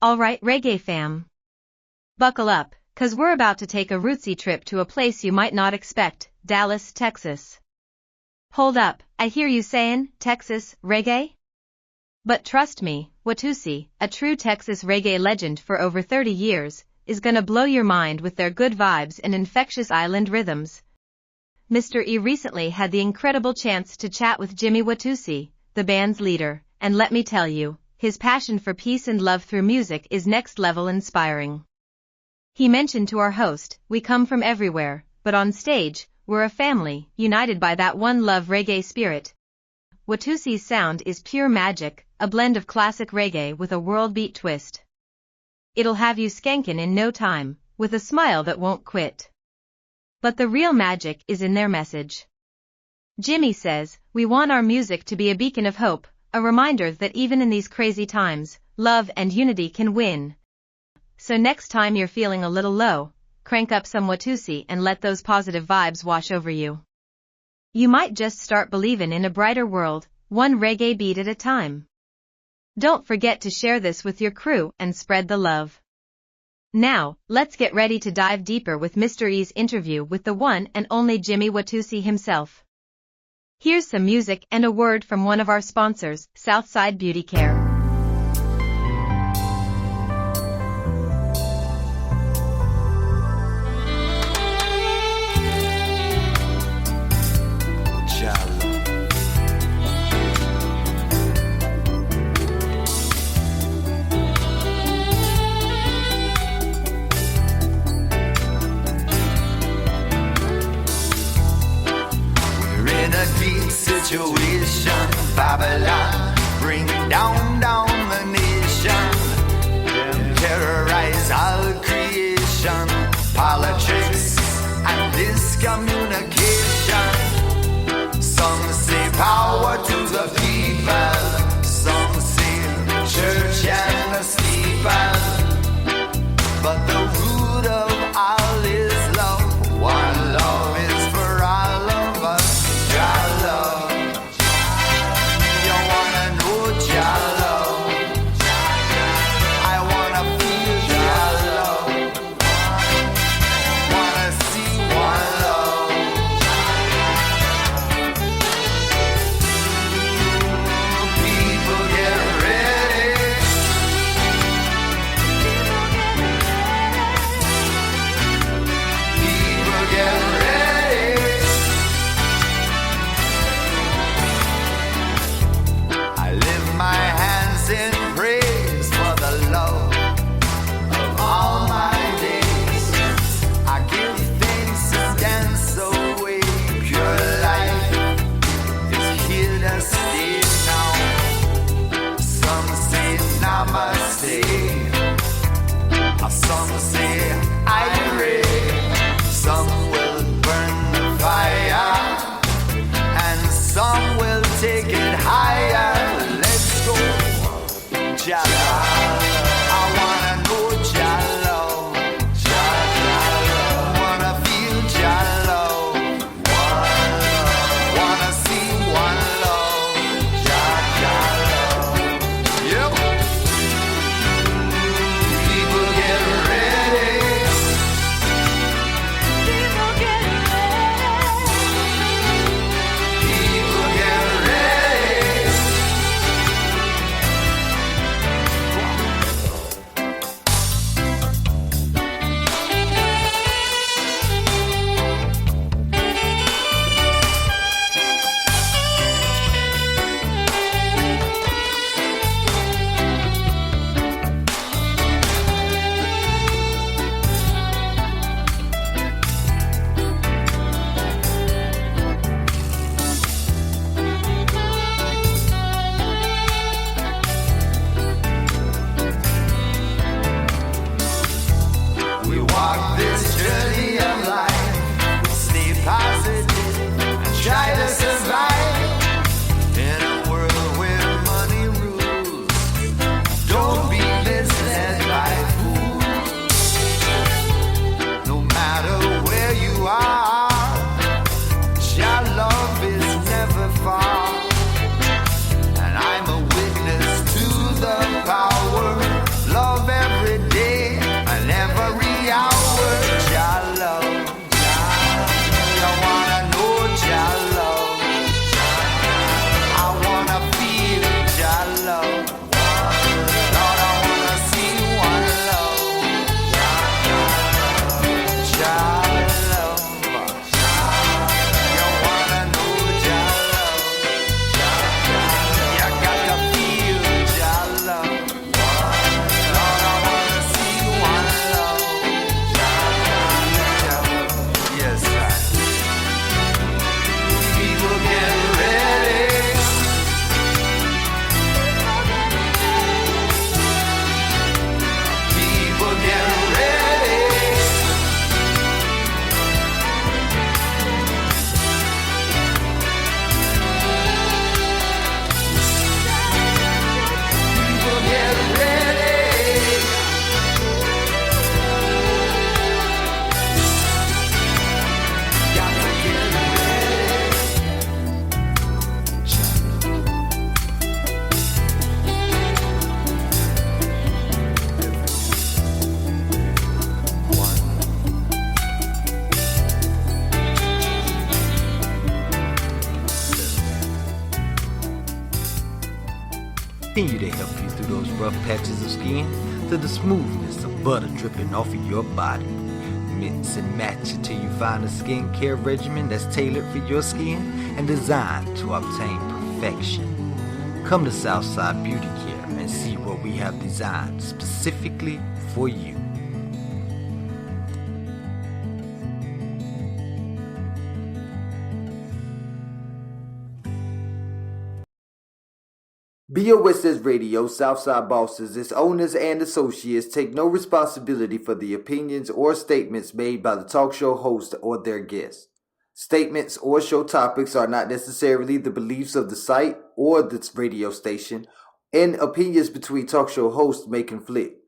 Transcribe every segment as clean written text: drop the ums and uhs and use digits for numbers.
Alright reggae fam. Buckle up, cause we're about to take a rootsy trip to a place you might not expect, Dallas, Texas. Hold up, I hear you saying, Texas, reggae? But trust me, Watusi, a true Texas reggae legend for over 30 years, is gonna blow your mind with their good vibes and infectious island rhythms. Mr. E recently had the incredible chance to chat with Jimi Watusi, the band's leader, and let me tell you, his passion for peace and love through music is next level inspiring. He mentioned to our host, "We come from everywhere, but on stage, we're a family, united by that one love reggae spirit." Watusi's sound is pure magic, a blend of classic reggae with a world beat twist. It'll have you skanking in no time, with a smile that won't quit. But the real magic is in their message. Jimi says, "We want our music to be a beacon of hope, a reminder that even in these crazy times, love and unity can win." So next time you're feeling a little low, crank up some Watusi and let those positive vibes wash over you. You might just start believing in a brighter world, one reggae beat at a time. Don't forget to share this with your crew and spread the love. Now, let's get ready to dive deeper with Mr. E's interview with the one and only Jimi Watusi himself. Here's some music and a word from one of our sponsors, Southside Beauty Care. Situation, Babylon, bring down the nation, terrorize all creation, politics and discommunication. Some say power to the people, some say the church and the steeple, but the root of all is love. One love is for all of us, God love. rough patches of skin to the smoothness of butter dripping off of your body. Mix and match it till you find a skincare regimen that's tailored for your skin and designed to obtain perfection. Come to Southside Beauty Care and see what we have designed specifically for you. BOSS Radio, Southside Bosses, its owners and associates take no responsibility for the opinions or statements made by the talk show host or their guests. Statements or show topics are not necessarily the beliefs of the site or the radio station, and opinions between talk show hosts may conflict.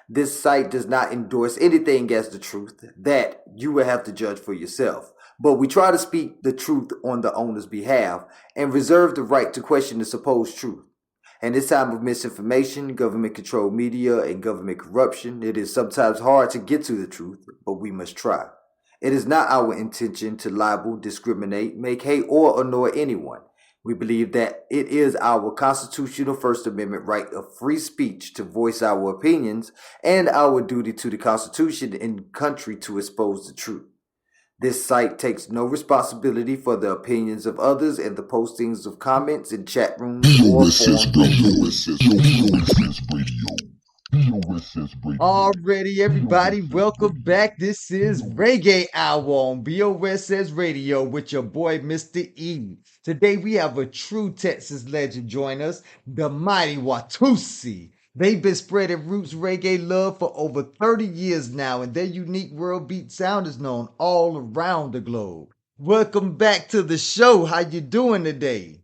This site does not endorse anything as the truth. That you will have to judge for yourself. But we try to speak the truth on the owner's behalf and reserve the right to question the supposed truth. In this time of misinformation, government-controlled media, and government corruption, it is sometimes hard to get to the truth, but we must try. It is not our intention to libel, discriminate, make hate, or annoy anyone. We believe that it is our constitutional First Amendment right of free speech to voice our opinions and our duty to the Constitution and country to expose the truth. This site takes no responsibility for the opinions of others and the postings of comments in chat rooms or forums. Already, everybody, welcome back. This is Reggae Hour on BOSS Radio with your boy, Mr. Eden. Today, we have a true Texas legend join us, the mighty Watusi. They've been spreading roots reggae love for over 30 years now, and their unique world beat sound is known all around the globe. Welcome back to the show. How you doing today?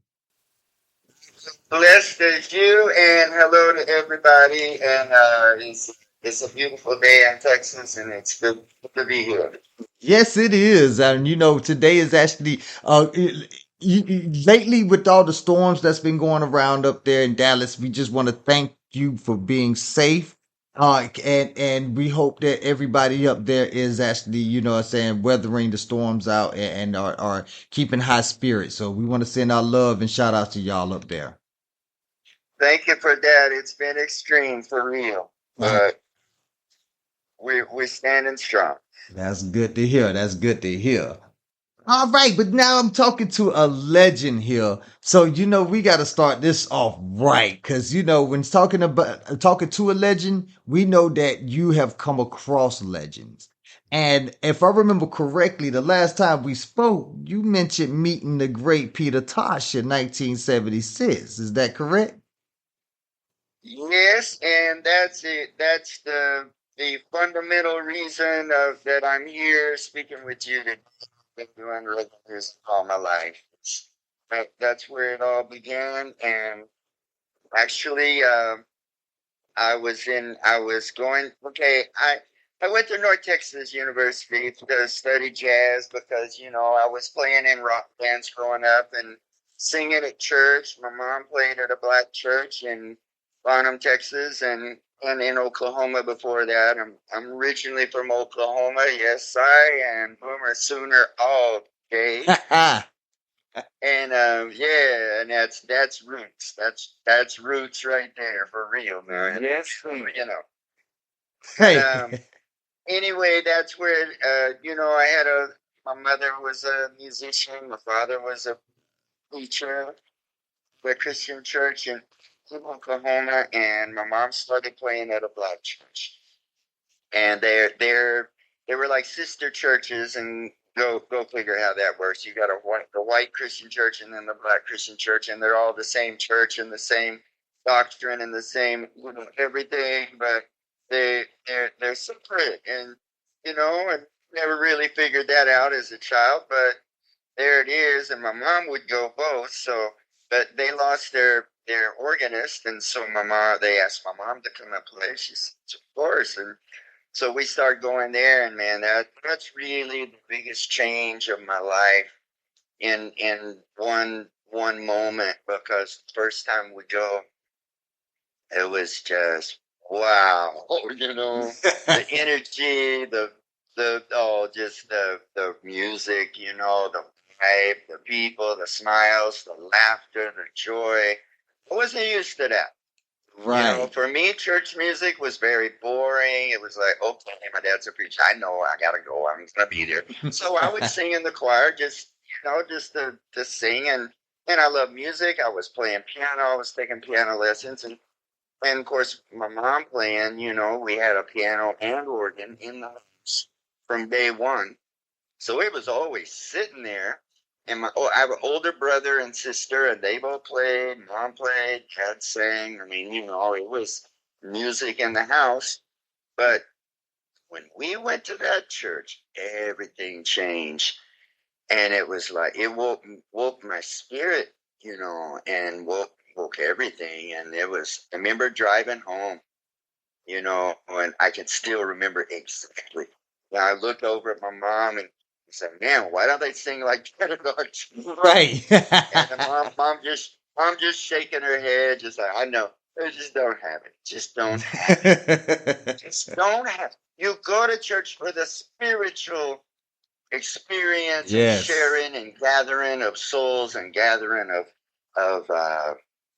Blessed as you, and hello to everybody. And it's a beautiful day in Texas, and it's good to be here. Yes, it is. And today is actually lately with all the storms that's been going around up there in Dallas, we just want to thank you for being safe. And we hope that everybody up there is actually, weathering the storms out and are keeping high spirits. So we want to send our love and shout out to y'all up there. Thank you for that. It's been extreme for real, but we're standing strong. That's good to hear. That's good to hear. All right, but now I'm talking to a legend here. So, we got to start this off right. Because, when talking to a legend, we know that you have come across legends. And if I remember correctly, the last time we spoke, you mentioned meeting the great Peter Tosh in 1976. Is that correct? Yes, and that's it. That's the fundamental reason of that I'm here speaking with you today. Been doing reggae music all my life. That's where it all began. And actually, I was going. Okay, I went to North Texas University to study jazz because I was playing in rock bands growing up and singing at church. My mom played at a black church in Bonham, Texas, and in Oklahoma before that. I'm originally from Oklahoma. Yes, I am. Boomer Sooner all day. And yeah, and that's roots. That's roots right there for real, man. Yes, Hey. Anyway, that's where I had my mother was a musician. My father was a preacher at a Christian church in Oklahoma, and my mom started playing at a black church. And they were like sister churches, and go figure how that works. You got the white Christian church and then the black Christian church, and they're all the same church and the same doctrine and the same everything, but they're separate, and and never really figured that out as a child, but there it is. And my mom would go both, but they lost their organist, and so they asked my mom to come and play. She said, of course. And so we started going there, and man, that's really the biggest change of my life in one moment, because the first time we go, it was just wow, the energy, just the music, the vibe, the people, the smiles, the laughter, the joy. I wasn't used to that. Right. For me, church music was very boring. It was like, okay, my dad's a preacher. I know I gotta go. I'm gonna be there. So I would sing in the choir, just just to sing, and I love music. I was playing piano. I was taking piano lessons, and of course, my mom playing. We had a piano and organ in the house from day one. So it was always sitting there. And I have an older brother and sister, and they both played. Mom played, dad sang. I mean, it was music in the house. But when we went to that church, everything changed. And it was like, it woke my spirit, and woke everything. And I remember driving home, and I can still remember exactly. Now I looked over at my mom and said, "Man, why don't they sing like that at our church?" Right. And the mom just shaking her head, just like, I know, they just don't have it. Just don't have it. Just don't have it. You go to church for the spiritual experience and Yes. sharing and gathering of souls and gathering of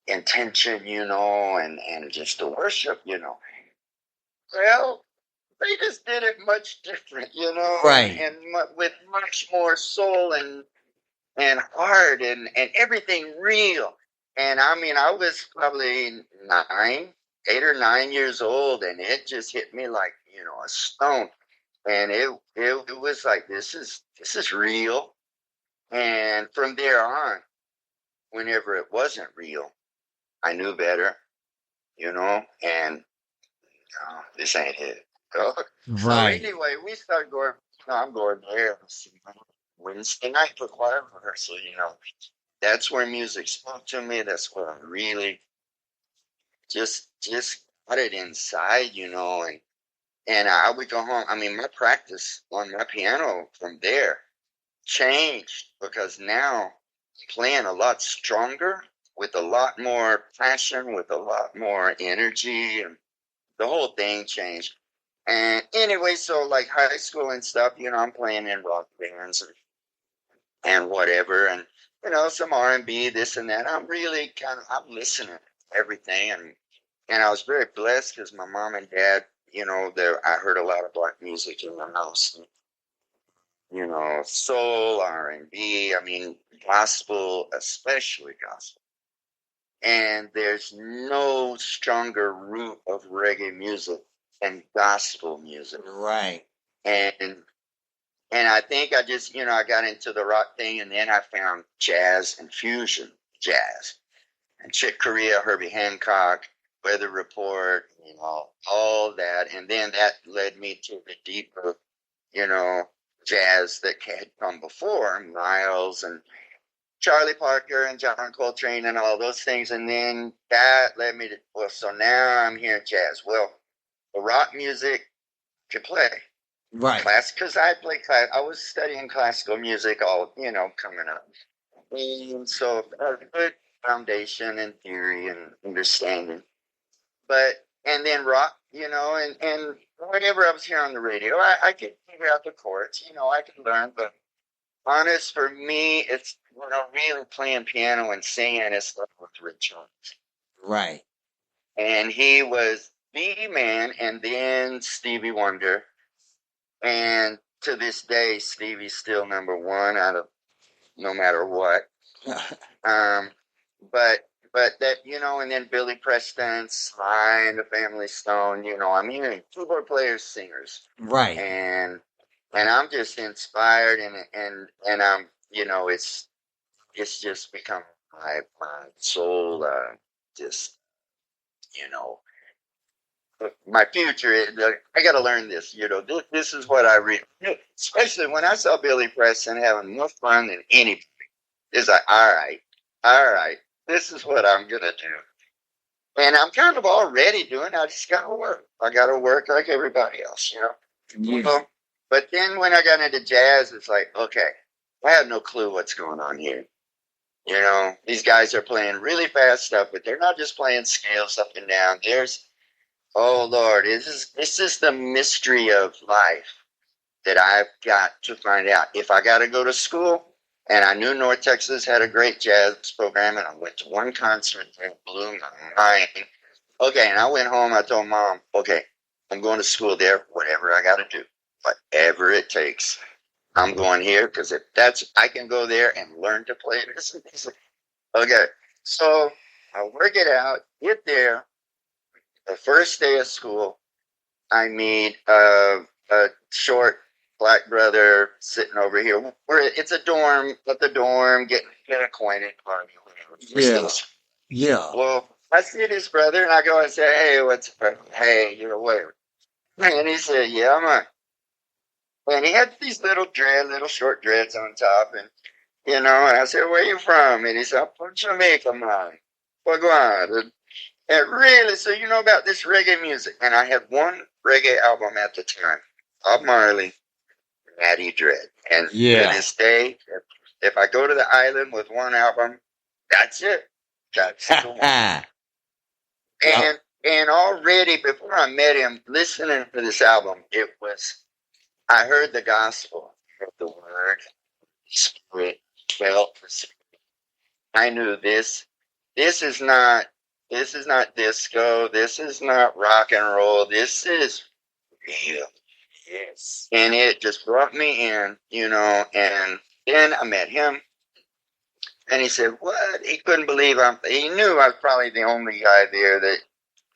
intention, and just the worship, Well, they just did it much different, Right. and with much more soul and heart and everything real. And I mean, I was probably 8 or 9 years old, and it just hit me like a stone. And it was like, this is real. And from there on, whenever it wasn't real, I knew better, and this ain't it. So Right. anyway, we started going. I'm going there. Wednesday night for choir rehearsal. That's where music spoke to me. That's where I really just got it inside, and I would go home. I mean, my practice on my piano from there changed because now I'm playing a lot stronger with a lot more passion, with a lot more energy, and the whole thing changed. And anyway, so like high school and stuff, I'm playing in rock bands and whatever, and some R&B, this and that. I'm listening to everything, and I was very blessed because my mom and dad, I heard a lot of black music in the house, soul, R&B, I mean, gospel, especially gospel. And there's no stronger root of reggae music than gospel music. Right. And I think I just, I got into the rock thing, and then I found jazz and fusion jazz. And Chick Corea, Herbie Hancock, Weather Report, all that. And then that led me to the deeper, you know, jazz that had come before, Miles and Charlie Parker and John Coltrane and all those things. And then that led me to, well, so now I'm hearing jazz. Well, the rock music to play. Right. Because I played class. I was studying classical music all, coming up. And so a good foundation and theory and understanding. And then rock, and whatever I was hearing on the radio, I could figure out the chords, I could learn. But honest, for me, it's, really playing piano and singing is stuff with Richard. Right. And he was the man, and then Stevie Wonder. And to this day, Stevie's still number one out of no matter what. But that, and then Billy Preston, Sly and the Family Stone, I'm hearing keyboard players, singers. Right. And I'm just inspired, and I'm, it's just become my soul, just, my future. I got to learn this. This is what I read. Especially when I saw Billy Preston having more fun than anybody. It's like, all right, this is what I'm gonna do, and I'm kind of already doing. I just gotta work. I gotta work like everybody else, Yeah. But then when I got into jazz, it's like, okay, I have no clue what's going on here. These guys are playing really fast stuff, but they're not just playing scales up and down. Oh Lord, this is the mystery of life that I've got to find out. If I got to go to school, and I knew North Texas had a great jazz program, and I went to one concert that blew my mind. Okay, and I went home. I told Mom, okay, I'm going to school there, whatever I got to do, whatever it takes. I'm going here because if I can go there and learn to play this music. Okay, so I work it out, get there. The first day of school, I meet a short black brother sitting over here. It's a dorm, at the dorm, get acquainted. Yeah. Yeah. Well, I see this brother and I go and say, hey, what's up? Hey, you're away. And he said, yeah, man. And he had these little short dreads on top. And, and I said, where you from? And he said, I'm from Jamaica, man. Well, go on. And really, so you know about this reggae music. And I had one reggae album at the time, Bob Marley, Natty Dread. And to this day, if I go to the island with one album, that's it. That's the one. And already before I met him, listening to this album, I heard the gospel, heard the word, spirit, felt the spirit. I knew this is not disco, this is not rock and roll, this is real. Yes. And it just brought me in, and then I met him. And he said, what? He couldn't believe he knew I was probably the only guy there that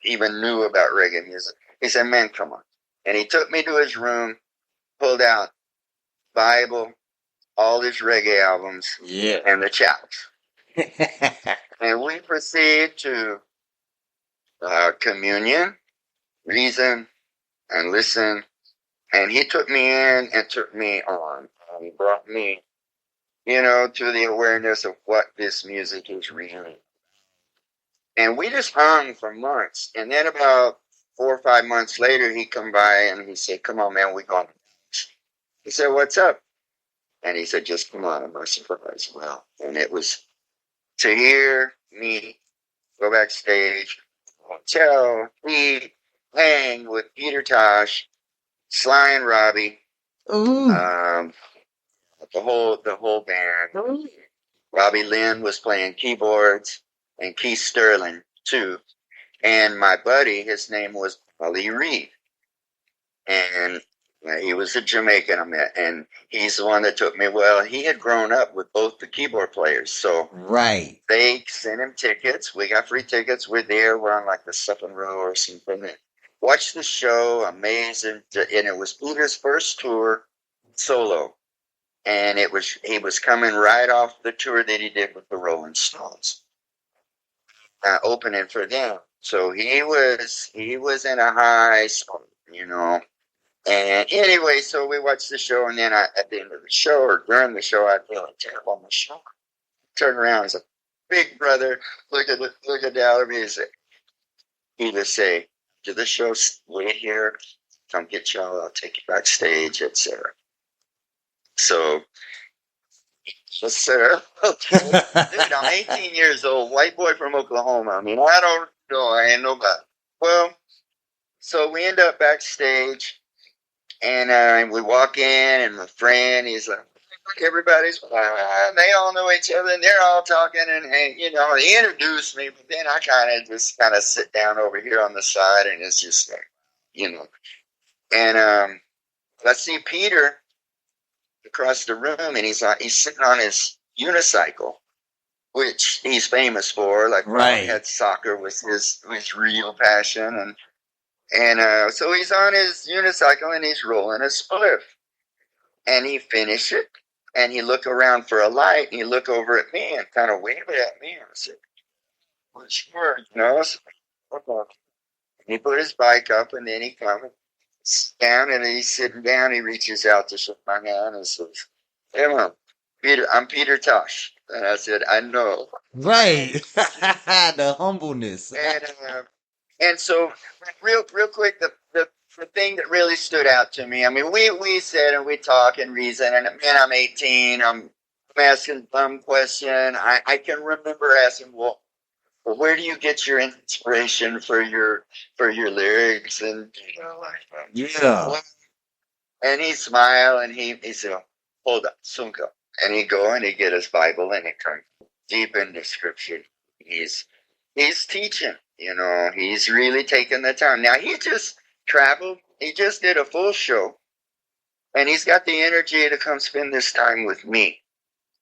even knew about reggae music. He said, man, come on. And he took me to his room, pulled out Bible, all his reggae albums, and the chops. And we proceed to communion, reason, and listen. And he took me in and took me on. And he brought me, to the awareness of what this music is really. And we just hung for months. And then about 4 or 5 months later, he come by and he said, come on, man, we're going. He said, what's up? And he said, just come on, I'm not surprised. Well, and it was to hear me go backstage, hotel, eat, hang with Peter Tosh, Sly and Robbie, the whole band. Robbie Lynn was playing keyboards, and Keith Sterling too. And my buddy, his name was Ali Reed, and he was a Jamaican I met, and he's the one that took me. Well, he had grown up with both the keyboard players, so they sent him tickets. We got free tickets. We're there. We're on like the second row or something. Watched the show, amazing, and it was Peter's first tour solo, and he was coming right off the tour that he did with the Rolling Stones, opening for them. So he was in a high spot, And anyway, so we watched the show, and then at the end of the show, or during the show, I feel a tap on my shoulder. Turn around, as a big brother, look down at me and say, either say, to the show, wait here, come get y'all, I'll take you backstage, etc. So, yes, sir. Dude, I'm 18 years old, white boy from Oklahoma. I mean, I don't know, I ain't nobody. Well, so we end up backstage. And we walk in, and my friend, he's like, everybody's, they all know each other, and they're all talking, and he introduced me, but then I kind of sit down over here on the side, and it's just like, And I see Peter across the room, and he's sitting on his unicycle, which he's famous for. Like, he had soccer was his real passion, and so he's on his unicycle and he's rolling a spliff. And he finished it, and he looked around for a light, and he looked over at me and kind of waved at me. And I said, well, sure, So, okay. And he put his bike up, and then he comes down, and he's sitting down. He reaches out to shake my hand and says, hey, man, Peter, I'm Peter Tosh. And I said, I know. Right. The humbleness. And so, real quick, the thing that really stood out to me, I mean, we said and we talk and reason, and man, I'm 18, I'm asking dumb question. I can remember asking, well, where do you get your inspiration for your lyrics? And and he smiled and he said, hold up, Sunka. And he go and he get his Bible and he comes deep into scripture. He's teaching. You know, he's really taken the time. Now, he just traveled. He just did a full show. And he's got the energy to come spend this time with me.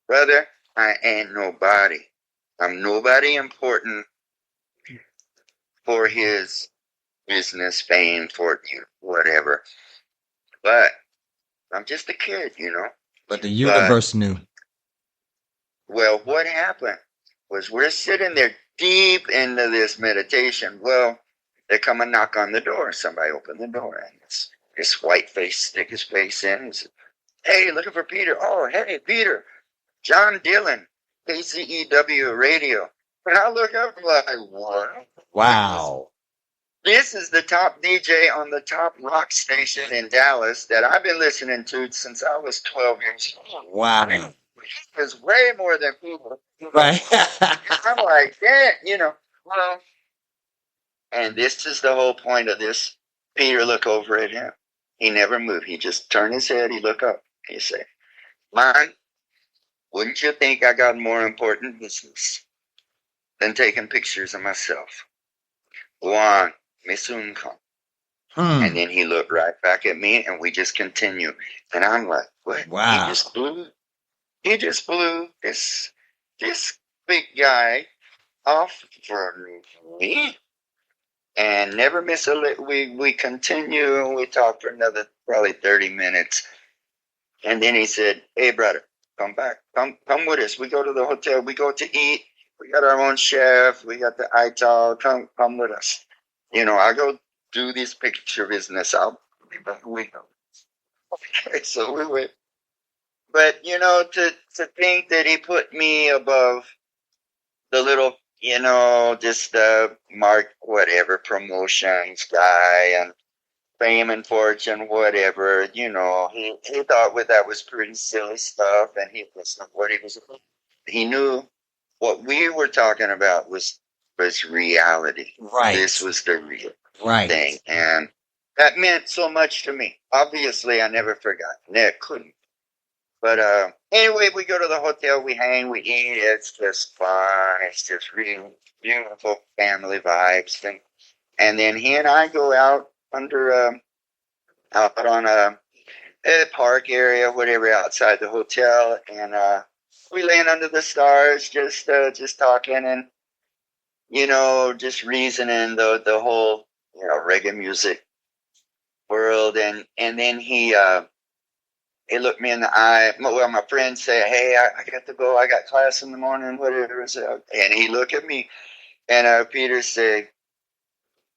Brother, I ain't nobody. I'm nobody important for his business, fame, fortune, whatever. But I'm just a kid, you know. But the universe knew. Well, what happened was we're sitting there deep into this meditation. Well, there come a knock on the door. Somebody opened the door, and it's this white face stick his face in and said, "Hey, looking for Peter." "Oh, hey, Peter. John Dillon, KCEW Radio." And I look up like, what? Wow. This is the top DJ on the top rock station in Dallas that I've been listening to since I was 12 years old. Wow. It's way more than people. Right. I'm like, yeah, you know. Well, and this is the whole point of this. Peter looked over at him. He never moved. He just turned his head. He looked up. He said, "Man, wouldn't you think I got more important business than taking pictures of myself? Go on, me soon come." And then he looked right back at me, and we just continued. And I'm like, what? Wow. He just blew this big guy off for me. And never miss a lick. We continue, and we talked for another probably 30 minutes. And then he said, "Hey, brother, come back. Come with us. We go to the hotel. We go to eat. We got our own chef. We got the ital. Come with us. You know, I go do this picture business. I'll be back. We go." Okay, so we went. But, you know, to think that he put me above the little, you know, just mark whatever promotions guy and fame and fortune, whatever, you know, he thought that was pretty silly stuff, and he wasn't what he was about. He knew what we were talking about was reality. Right. This was the real Right. thing, and that meant so much to me. Obviously, I never forgot. It couldn't. But anyway, we go to the hotel, we hang, we eat. It's just fun. It's just really beautiful family vibes. And then he and I go out under out on a park area, whatever, outside the hotel, and we laying under the stars, just talking and, you know, just reasoning the whole, you know, reggae music world. And then he looked me in the eye. Well, my friends say, "Hey, I got to go. I got class in the morning, whatever." And he looked at me, and Peter said,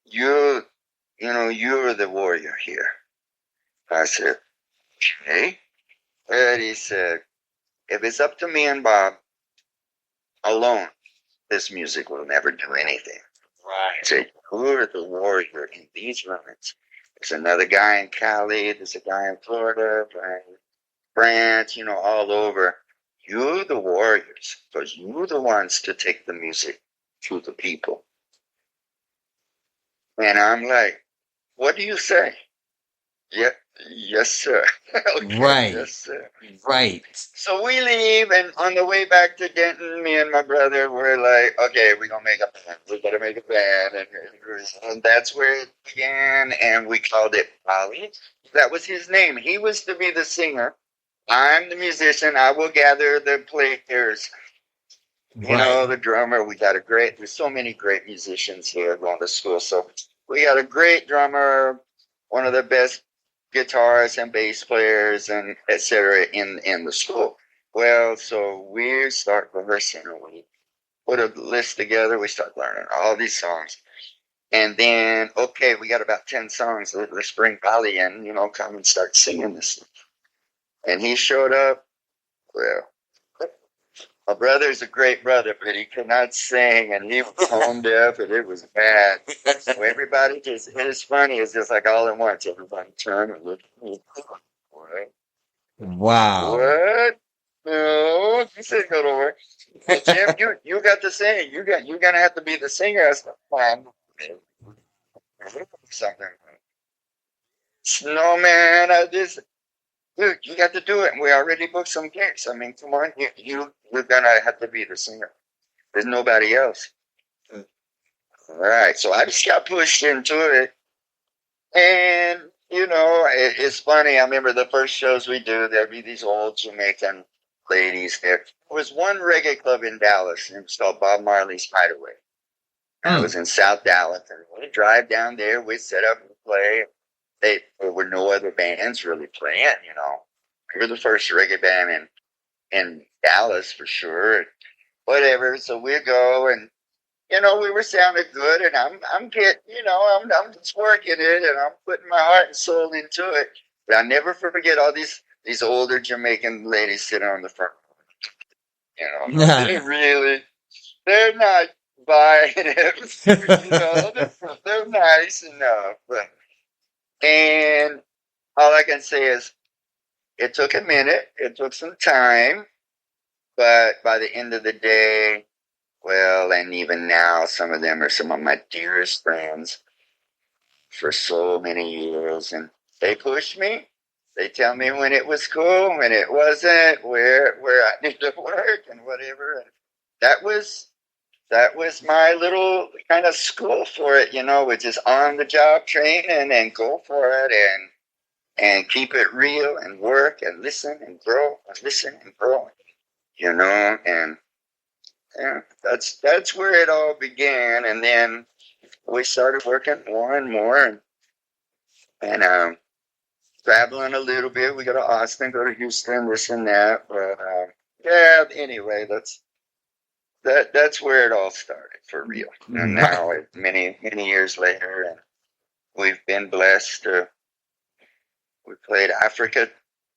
you know, you're the warrior here." I said, "Okay." And he said, "If it's up to me and Bob alone, this music will never do anything." Right. He said, "You're the warrior in these moments. There's another guy in Cali. There's a guy in Florida, France, you know, all over. You're the warriors, because you're the ones to take the music to the people." And I'm like, "What do you say?" "Yeah, yes, sir." Okay, Right. "Yes, sir." Right. So we leave, and on the way back to Denton, me and my brother were like, "Okay, we're going to make a band. We got to make a band." And that's where it began, and we called it Polly. That was his name. He was to be the singer. I'm the musician. I will gather the players. You know, the drummer. There's so many great musicians here going to school. So we got a great drummer, one of the best guitarists and bass players and etc. in the school. Well, so we start rehearsing, and we put a list together. We start learning all these songs. And then, okay, we got about 10 songs. Let's bring Polly in, you know, come and start singing this. And he showed up. Well, my brother's a great brother, but he could not sing, and he was tone deaf, and it was bad. So everybody just, it is funny, it's just like all at once. Everybody turned and looked at me. What? Wow. What? No, he said go to work. Jim, you got to sing. You're gonna have to be the singer. I said, "Man, something." "No, man, dude, you got to do it. And we already booked some gigs. I mean, come on, you're gonna have to be the singer. There's nobody else." All right. So I just got pushed into it. And, it's funny. I remember the first shows we do, there'd be these old Jamaican ladies there. There was one reggae club in Dallas, and it was called Bob Marley's Hideaway. And it was in South Dallas. And we'd drive down there, we'd set up and play. There were no other bands really playing, We were the first reggae band in Dallas for sure. Whatever. So we'd go and we were sounding good, and I'm getting, I'm just working it, and I'm putting my heart and soul into it. But I never forget all these older Jamaican ladies sitting on the front. They're not buying it. They're nice enough. And all I can say is, it took a minute, it took some time, but by the end of the day, well, and even now, some of them are some of my dearest friends for so many years. And they push me. They tell me when it was cool, when it wasn't, where I need to work and whatever. And that was my little kind of school for it, with just on the job training and go for it and keep it real and work and listen and grow and listen and grow, and yeah, that's where it all began. And then we started working more and more and traveling a little bit. We go to Austin, go to Houston, this and that. But yeah, anyway, that's where it all started for real. And now, many, many years later, and we've been blessed. We played Africa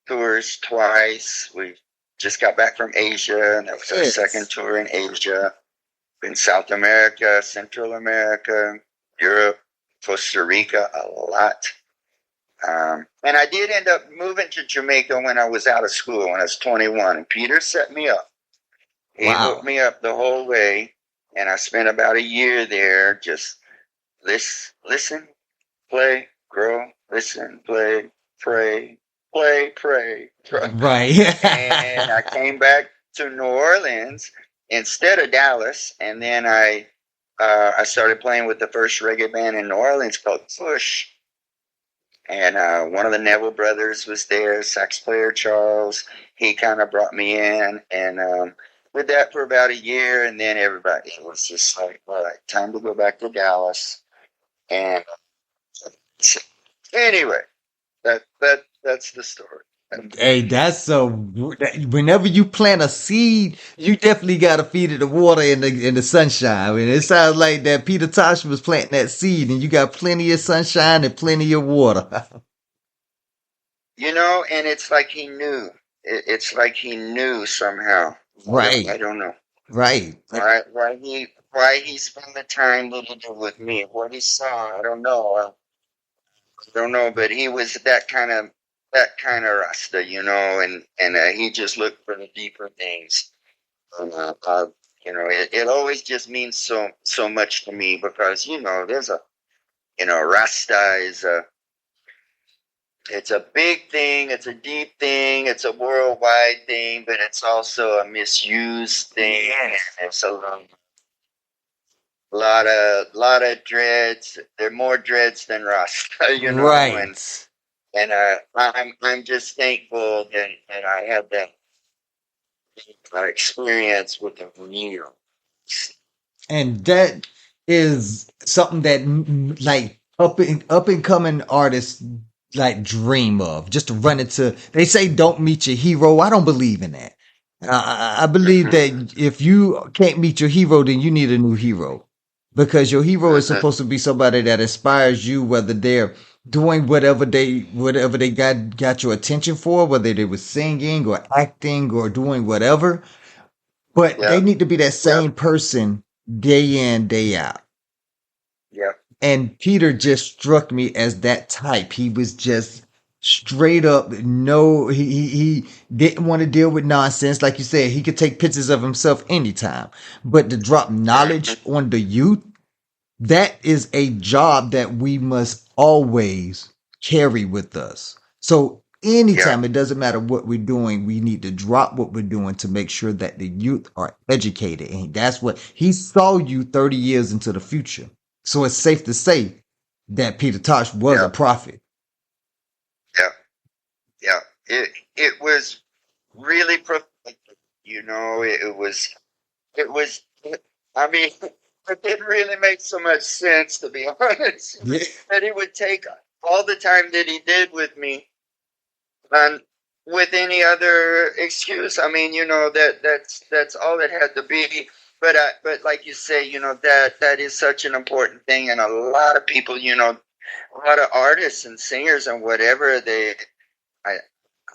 tours twice. We just got back from Asia, and that was our second tour in Asia. In South America, Central America, Europe, Costa Rica, a lot. And I did end up moving to Jamaica when I was out of school, when I was 21. And Peter set me up. He hooked me up the whole way. And I spent about a year there just listen, play, grow, listen, play, pray, pray. Right. And I came back to New Orleans instead of Dallas, and then I started playing with the first reggae band in New Orleans called Push. And one of the Neville brothers was there, sax player Charles. He kind of brought me in, and did that for about a year, and then everybody was just like, all right, time to go back to Dallas. And anyway, that's the story. Hey, whenever you plant a seed, you definitely gotta feed it the water in the sunshine. I mean, it sounds like that Peter Tosh was planting that seed, and you got plenty of sunshine and plenty of water. And it's like he knew. It's like he knew somehow. Right. I don't know. Right. Why he spent the time that he did with me. What he saw, I don't know. But he was that kind of Rasta, and he just looked for the deeper things. And, it always just means so much to me because, there's Rasta is it's a big thing, it's a deep thing, it's a worldwide thing, but it's also a misused thing. And it's a lot of dreads. There are more dreads than Rasta, Right. And I'm just thankful that I had that experience with the real. And that is something that like up and coming artists like dream of, just to run into. They say don't meet your hero. I don't believe in that. I believe that if you can't meet your hero, then you need a new hero, because your hero is supposed to be somebody that inspires you, whether they're doing whatever they got your attention for, whether they were singing or acting or doing whatever. But they need to be that same person day in, day out. Yeah. And Peter just struck me as that type. He was just straight up. No, he didn't want to deal with nonsense. Like you said, he could take pictures of himself anytime. But to drop knowledge on the youth, that is a job that we must always carry with us. So anytime, it doesn't matter what we're doing, we need to drop what we're doing to make sure that the youth are educated. And that's what he saw you 30 years into the future. So it's safe to say that Peter Tosh was a prophet. Yeah. Yeah. It was really prophetic. You know, it was, I mean, it didn't really make so much sense, to be honest, Yeah. that he would take all the time that he did with me and with any other excuse. I mean, you know, that's all it had to be. But like you say, you know, that is such an important thing. And a lot of people, you know, a lot of artists and singers and whatever,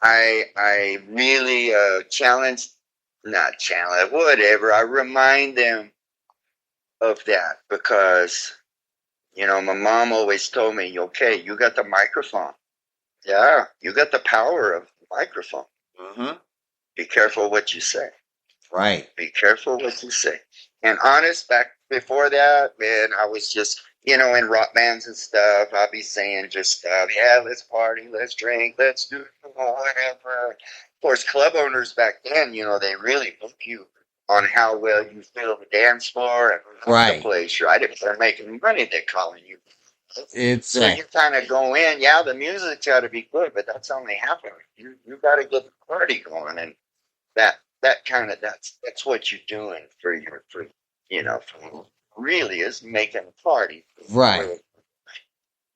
I really whatever. I remind them of that because, you know, my mom always told me, okay, you got the microphone. Yeah, you got the power of the microphone. Mm-hmm. Be careful what you say. Right. Be careful what you say. And honest, back before that, man, I was just, you know, in rock bands and stuff. I'd be saying just stuff. Yeah, let's party, let's drink, let's do whatever. Of course, club owners back then, you know, they really book you on how well you fill the dance floor and Right. the place. Right? If they're making money, they're calling you. It's So you kind of go in. Yeah, the music's got to be good, but that's only half of it. You got to get the party going, and that kind of that's what you're doing for you know, for really is making a party. right.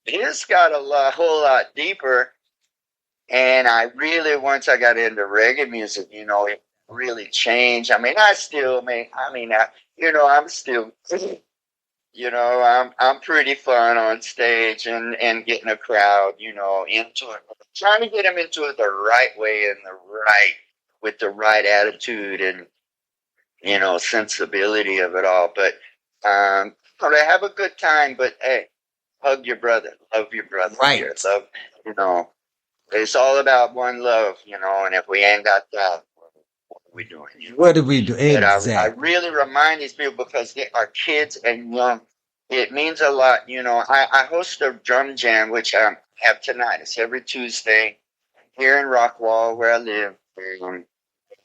It's got whole lot deeper, and I really, once I got into reggae music, you know, it really changed. I mean, you know, I'm still, you know, I'm pretty fun on stage and getting a crowd, you know, into it, trying to get them into it the right way and with the right attitude and, you know, sensibility of it all. But to have a good time. But hey, hug your brother, love your brother. Right. Love, you know, it's all about one love, you know. And if we ain't got that, what are we doing? You know? What do we do? But Exactly. I really remind these people because they are kids and young. It means a lot, you know. I host a drum jam, which I have tonight. It's every Tuesday here in Rockwall, where I live. A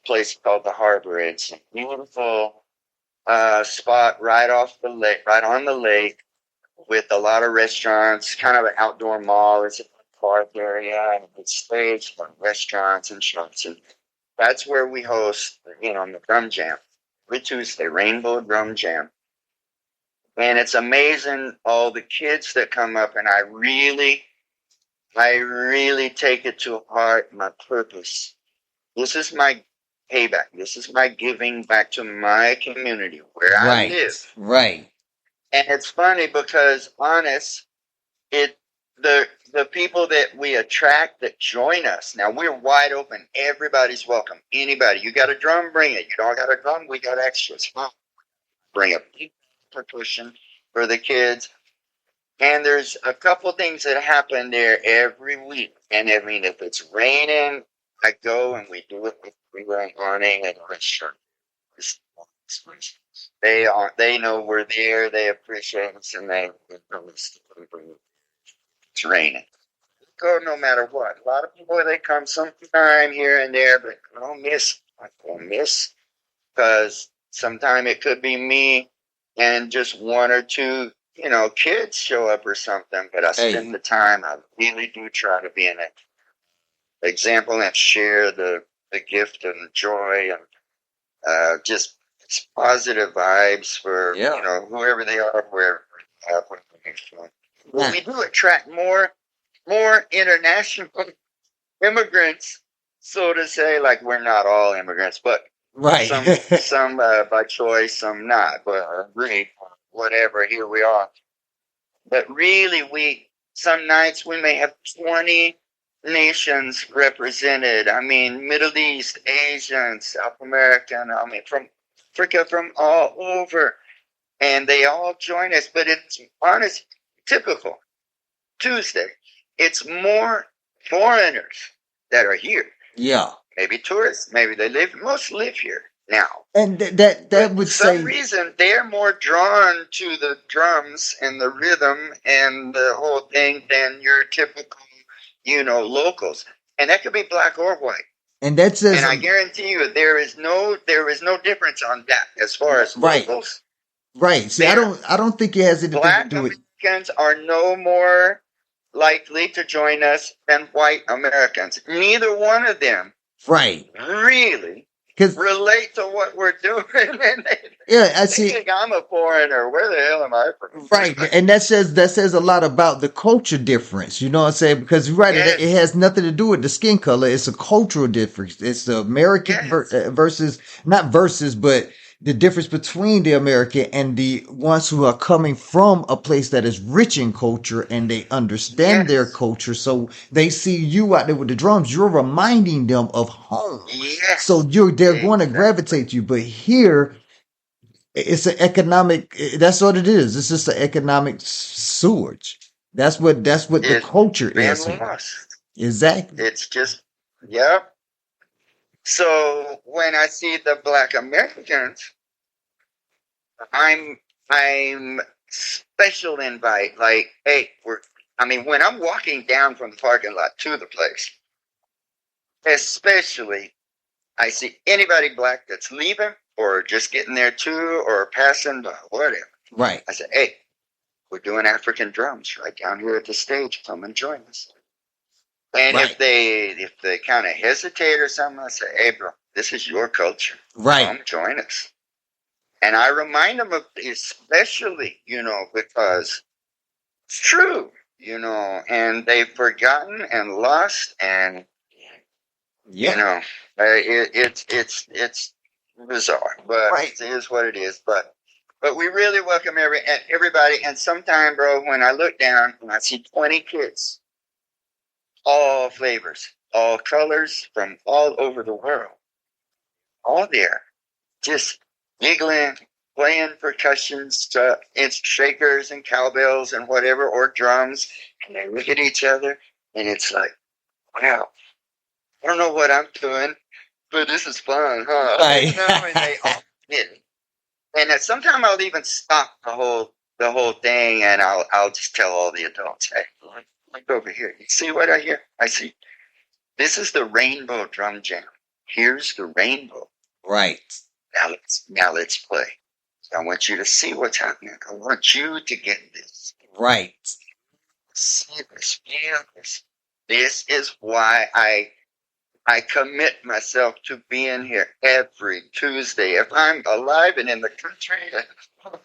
place called the Harbor. It's a beautiful spot right off the lake, right on the lake, with a lot of restaurants. Kind of an outdoor mall. It's a park area and a stage for restaurants and shops, and that's where we host, you know, the drum jam every Tuesday, Rainbow Drum Jam. And it's amazing all the kids that come up, and I really take it to heart, my purpose. This is my payback. This is my giving back to my community where I live. Right. And it's funny because, honest, the people that we attract that join us, now we're wide open. Everybody's welcome. Anybody. You got a drum, bring it. You don't got a drum, we got extras. Bring a percussion for the kids. And there's a couple things that happen there every week. And I mean, if it's raining, I go and we do it with awning and a restaurant. They know we're there. They appreciate us, and it's raining. Go no matter what. A lot of people, they come sometime here and there, but I don't miss because sometime it could be me and just one or two, you know, kids show up or something. But I spend the time. I really do try to be an example and share the gift and joy and just positive vibes for you know, whoever they are, wherever they are. Well, we do attract more international immigrants, so to say. Like, we're not all immigrants, but some by choice, some not. But really, whatever, here we are. But really, some nights we may have 20 nations represented. I mean, Middle East, Asian, South American. I mean, from Africa, from all over, and they all join us. But it's honest, typical Tuesday. It's more foreigners that are here. Yeah. Maybe tourists. Maybe most live here now. And that would say, for some reason, they're more drawn to the drums and the rhythm and the whole thing than your typical, you know, locals. And that could be black or white. And that's just, and I guarantee you, there is no difference on that as far as locals Right. See, I don't think it has anything to Black do with Americans are no more likely to join us than white Americans. Neither one of them right. really Because relate to what we're doing. And yeah, I they see. think I'm a foreigner. Where the hell am I from? Right, and that says a lot about the culture difference. You know what I'm saying? Because you're right, it Yes, has nothing to do with the skin color. It's a cultural difference. It's the American yes, versus not versus, but the difference between the American and the ones who are coming from a place that is rich in culture and they understand their yes, culture. So they see you out there with the drums. You're reminding them of home. So yes, they're going to exactly. gravitate to you. But here it's an economic, that's what it is. It's just an economic sewage. That's what the It's culture been is here. lost. Exactly. It's just, yep. So when I see the Black Americans, I'm special invite. Like, hey, when I'm walking down from the parking lot to the place, especially I see anybody black that's leaving or just getting there too or passing by, whatever. Right. I say, hey, we're doing African drums right down here at the stage. Come and join us. And Right. if they kind of hesitate or something, I say, hey, bro, this is your culture. Right. Come join us. And I remind them of, especially, because it's true, and they've forgotten and lost, and Yeah. it's bizarre, but Right. it is what it is. But we really welcome everybody. And sometime, bro, when I look down and I see 20 kids, all flavors, all colors from all over the world, all there, just giggling, playing percussions, it's shakers and cowbells and whatever, or drums, and they look at each other, and it's like, wow, I don't know what I'm doing, but this is fun, huh? Right. And they all get it. And sometimes I'll even stop the whole thing, and I'll just tell all the adults, hey, look over here. You see what I hear? I see. This is the rainbow drum jam. Here's the rainbow. Right. Now let's play. I want you to see what's happening. I want you to get this. Right. See this, feel this. This is why I commit myself to being here every Tuesday. If I'm alive and in the country, I'm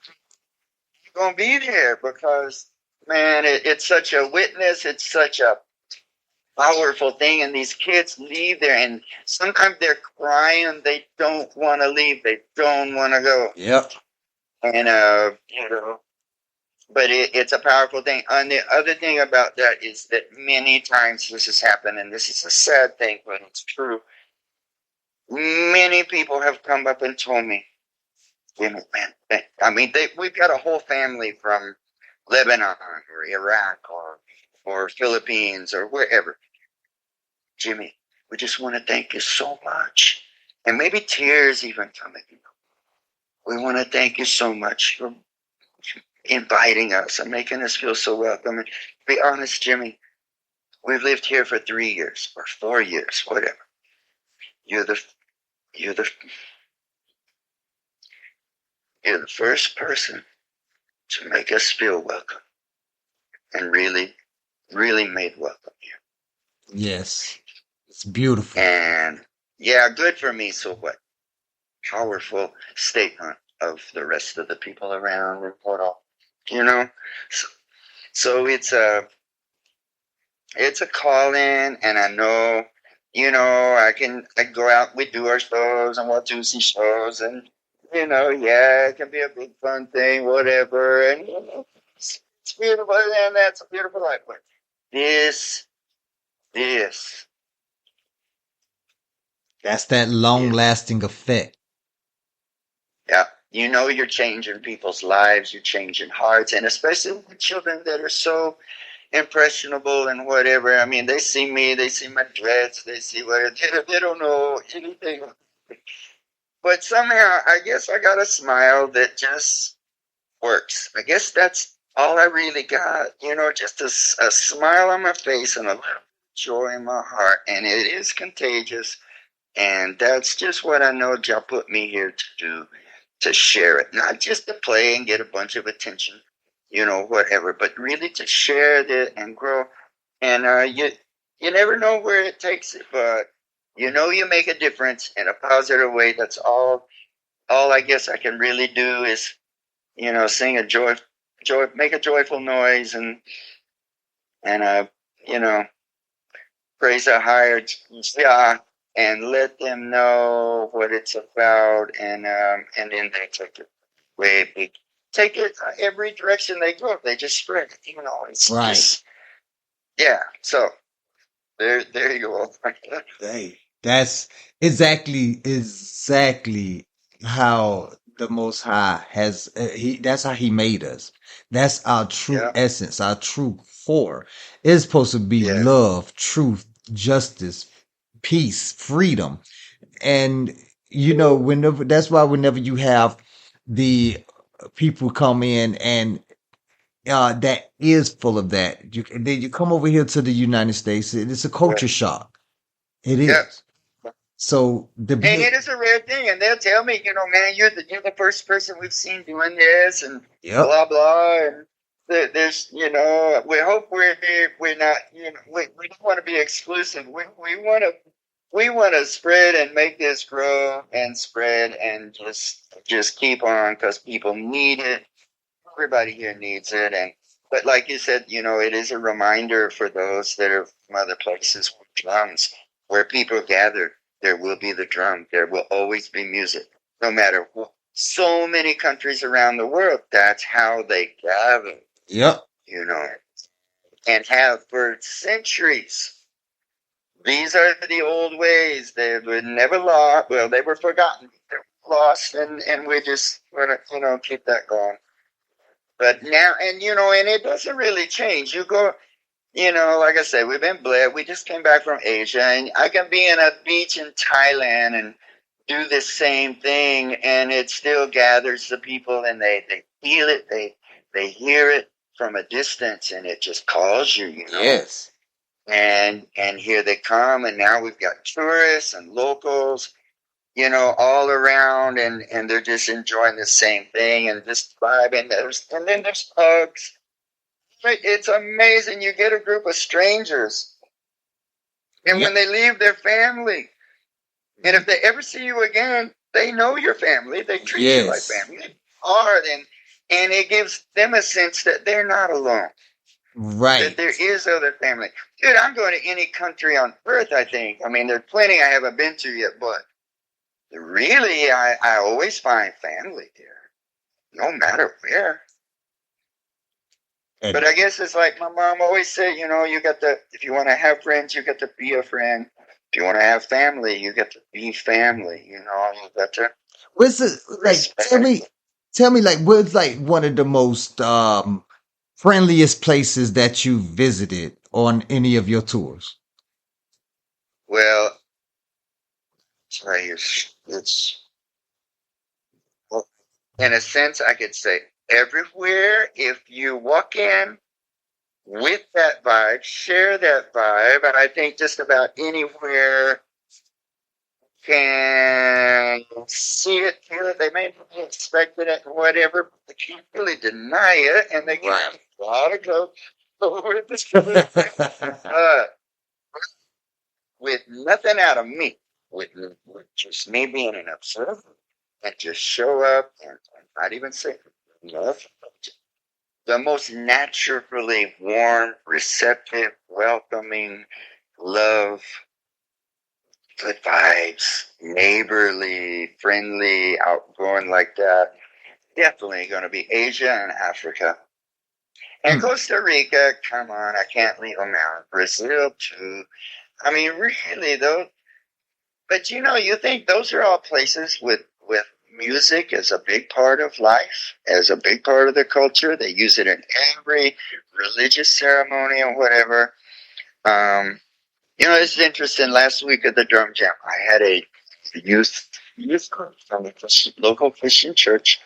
gonna be there because, man, it's such a witness. It's such a powerful thing, and these kids leave there, and sometimes they're crying. They don't want to leave. They don't want to go. Yep. And but it's a powerful thing. And the other thing about that is that many times this has happened, and this is a sad thing, but it's true. Many people have come up and told me, man, we've got a whole family from Lebanon or Iraq or Philippines or wherever. Jimmy, we just want to thank you so much. And maybe tears even coming. We want to thank you so much for inviting us and making us feel so welcome. And to be honest, Jimmy, we've lived here for 3 years or 4 years, whatever. You're the first person to make us feel welcome and really, really made welcome here. Yes. It's beautiful. And yeah, good for me. So what? Powerful statement of the rest of the people around and what all, So it's a call-in, and I know, I go out, we do our shows and Watusi shows, and it can be a big fun thing, whatever, and it's beautiful, and that's a beautiful life. But this, That's that long lasting effect. yeah, you're changing people's lives, you're changing hearts, and especially the children that are so impressionable and whatever. I mean, they see me, they see my dreads, they see they don't know anything. But somehow, I guess I got a smile that just works. I guess that's all I really got, just a smile on my face and a little joy in my heart. And it is contagious. And that's just what I know Jah put me here to do. to share it, not just to play and get a bunch of attention, whatever, but really to share it and grow. And you never know where it takes it, but you make a difference in a positive way. That's all I guess I can really do is, sing a joy, make a joyful noise, and praise a higher Jah, and let them know what it's about, and then they take it way big. Take it every direction they go. They just spread it. It's Right. just, yeah. So there you go. Hey, that's exactly how the Most High has that's how he made us. That's our true Yeah. essence, our true core. It's supposed to be Yeah. love, truth, justice, peace, freedom. And whenever that's why whenever you have the people come in and that is full of that, and then you come over here to the United States, it's a culture shock. It Yeah. is. So the And it is a rare thing, and they'll tell me, man, you're the first person we've seen doing this, and Yep. blah blah. And there's, we hope we're not, we don't want to be exclusive. We want to spread and make this grow and spread and just keep on, because people need it. Everybody here needs it, but like you said, it is a reminder for those that are from other places with drums, where people gather. There will be the drum. There will always be music, no matter what. So many countries around the world, that's how they gather, Yep. and have for centuries. These are the old ways. They were never lost. Well, they were forgotten. They were lost, and we just want to, keep that going. But now, and it doesn't really change. You go, like I said, we've been blessed. We just came back from Asia, and I can be in a beach in Thailand and do the same thing, and it still gathers the people, and they feel it, they hear it from a distance, and it just calls you, Yes. And here they come, and now we've got tourists and locals, all around, and they're just enjoying the same thing and just vibing. And then there's hugs. It's amazing. You get a group of strangers, and when they leave their family, and if they ever see you again, they know your family. They treat you like family. Hard, and it gives them a sense that they're not alone. Right. That there is other family. Dude, I'm going to any country on earth, I think. I mean, there's plenty I haven't been to yet, but really, I always find family there, no matter where. But I guess it's like my mom always said, if you want to have friends, you get to be a friend. If you want to have family, you get to be family. You got to. What's it like? Tell me, like, what's like one of the most friendliest places that you visited on any of your tours? Well, it's in a sense, I could say everywhere. If you walk in with that vibe, share that vibe, and I think just about anywhere can see it, feel it. They may not be expecting it, whatever, but they can't really deny it, and they got a lot of go over this. With nothing out of me, with just me being an observer, and just show up and not even say love. The most naturally warm, receptive, welcoming, love, good vibes, neighborly, friendly, outgoing like that. Definitely going to be Asia and Africa. And Costa Rica, come on, I can't leave them out. Brazil too. I mean, really though. But you think those are all places with music as a big part of life, as a big part of their culture. They use it in every religious ceremony or whatever. It's interesting. Last week at the drum jam, I had a youth group from a local Christian church,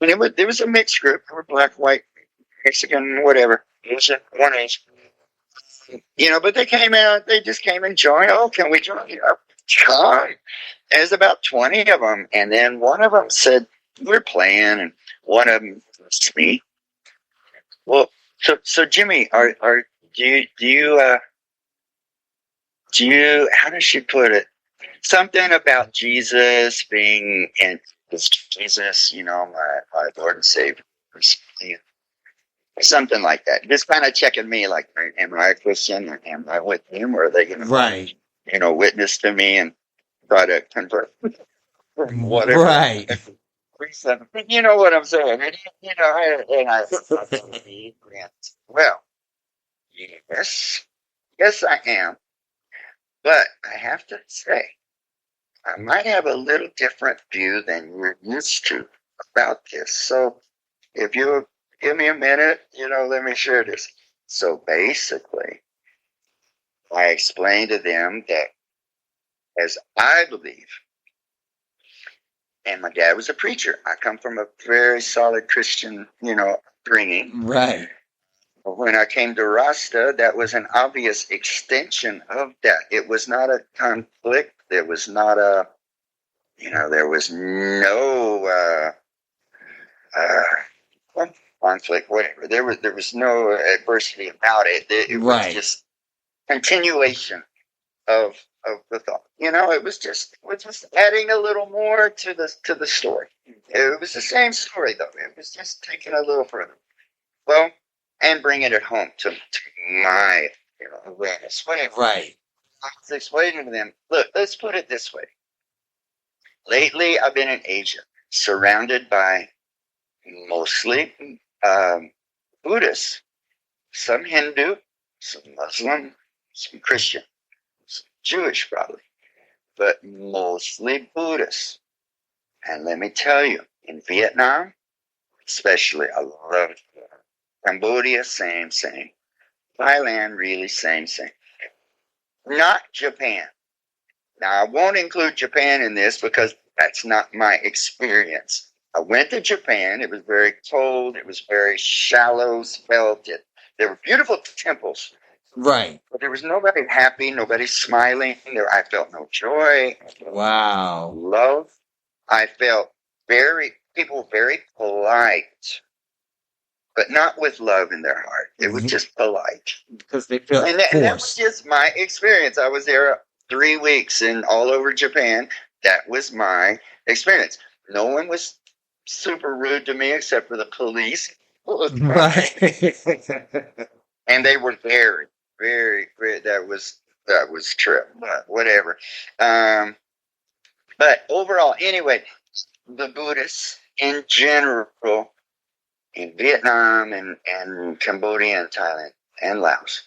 and there was a mixed group. There were black, white, Mexican, whatever. It was one age. But they came out. They just came and joined. Oh, can we join? Sure. There's about 20 of them, and then one of them said, we're playing, and one of them was me. Well, so Jimmy, do you, how does she put it? Something about Jesus being, and is Jesus, my Lord and Savior, or something like that. Just kind of checking me, like, am I a Christian, or am I with him, or are they going to, Right. witness to me and try to convert, whatever. Right. You know what I'm saying? Well, yes, I am. But I have to say, I might have a little different view than you're used to about this. So if you give me a minute, let me share this. So basically, I explained to them that as I believe, and my dad was a preacher. I come from a very solid Christian, upbringing. Right. When I came to Rasta, that was an obvious extension of that. It was not a conflict. There was not a, there was no conflict, whatever. There was no adversity about it. It was just continuation of the thought. It was just adding a little more to the story. It was the same story though. It was just taking a little further. Well, and bringing it home to my awareness. Whatever. Right. I was explaining to them, look, let's put it this way. Lately, I've been in Asia, surrounded by mostly Buddhists, some Hindu, some Muslim, some Christian, some Jewish probably, but mostly Buddhists. And let me tell you, in Vietnam, especially, I love Cambodia, same. Thailand, really same. Not Japan. Now, I won't include Japan in this because that's not my experience. I went to Japan. It was very cold. It was very shallow. There were beautiful temples. Right. But there was nobody happy, nobody smiling. I felt no joy. Wow. Love. I felt people very polite, but not with love in their heart. It was just polite. Because they felt and that was just my experience. I was there 3 weeks and all over Japan. That was my experience. No one was super rude to me except for the police. Right. And they were very, very, very, that was true. But whatever. But overall, anyway, the Buddhists in general in Vietnam and Cambodia and Thailand and Laos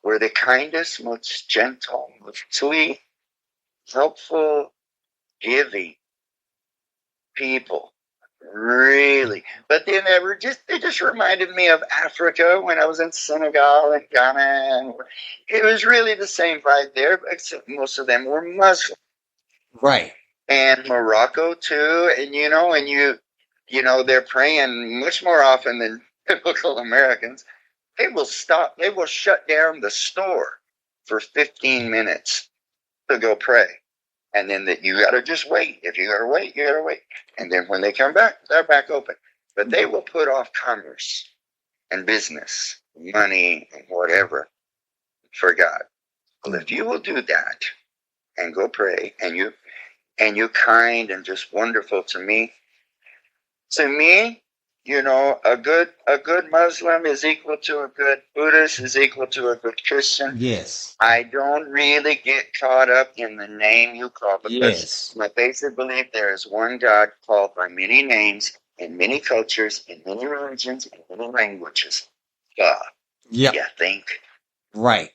were the kindest, most gentle, most sweet, helpful, giving people. Really. But then they just reminded me of Africa when I was in Senegal and Ghana. And it was really the same vibe there, except most of them were Muslim. Right. And Morocco too. And they're praying much more often than typical Americans. They will shut down the store for 15 minutes to go pray. And then you got to just wait. If you got to wait, you got to wait. And then when they come back, they're back open. But they will put off commerce and business, money, and whatever for God. Well, if you will do that and go pray, and you're kind and just wonderful to me, a good Muslim is equal to a good Buddhist is equal to a good Christian. Yes. I don't really get caught up in the name you call, because my basic belief there is one God called by many names in many cultures, in many religions, in many languages. God. Yeah. You think? Right.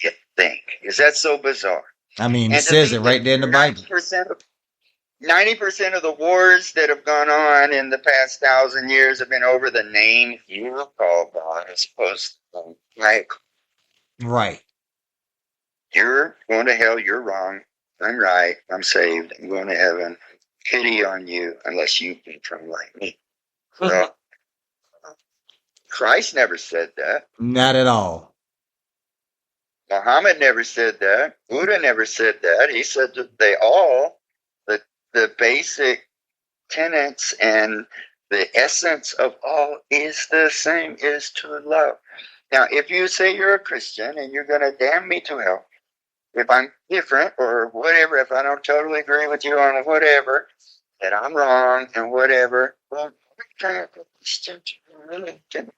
You think? Is that so bizarre? I mean, it says it right there in the Bible. 90% of the wars that have gone on in the past 1,000 years have been over the name you call God as opposed to like, right. You're going to hell, you're wrong. I'm right, I'm saved, I'm going to heaven. Pity on you unless you become like me. Well, Christ never said that. Not at all. Muhammad never said that. Buddha never said that. He said that the basic tenets and the essence of all is the same, is to love. Now, if you say you're a Christian and you're going to damn me to hell, if I'm different or whatever, if I don't totally agree with you on whatever, that I'm wrong and whatever, well, what kind of Christian do you really get?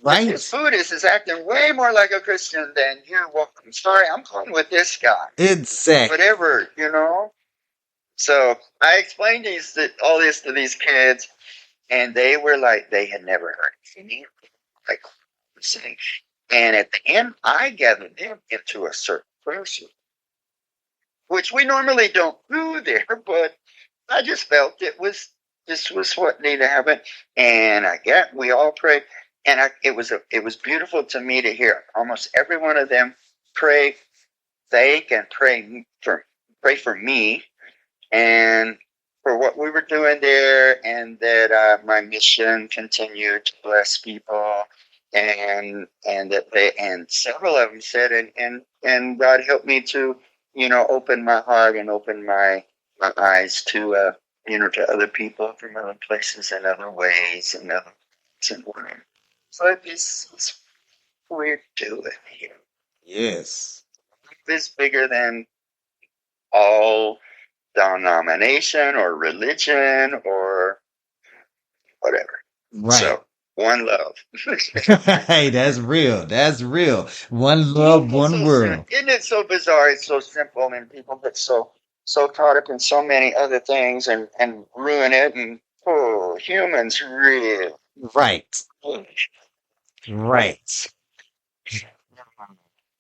Right. This Buddhist is acting way more like a Christian than you. Well, I'm sorry, I'm going with this guy. Exactly. Whatever, you know? So I explained all this to these kids, and they were like, they had never heard anything like saying. And at the end, I gathered them into a certain person, which we normally don't do there, but I just felt this was what needed to happen. And we all prayed, and it was beautiful to me to hear almost every one of them pray, thank, and pray for me and for what we were doing there, and that my mission continued to bless people, and several of them said, and God helped me to, open my heart and open my eyes to to other people from other places and other ways and whatever. So this is what we're doing here. Yes. It's bigger than all denomination or religion or whatever. Right. So, one love. Hey, that's real. That's real. One love, one world. Isn't it so bizarre? It's so simple, and people get so caught up in so many other things and ruin it. And humans really. Right. Right.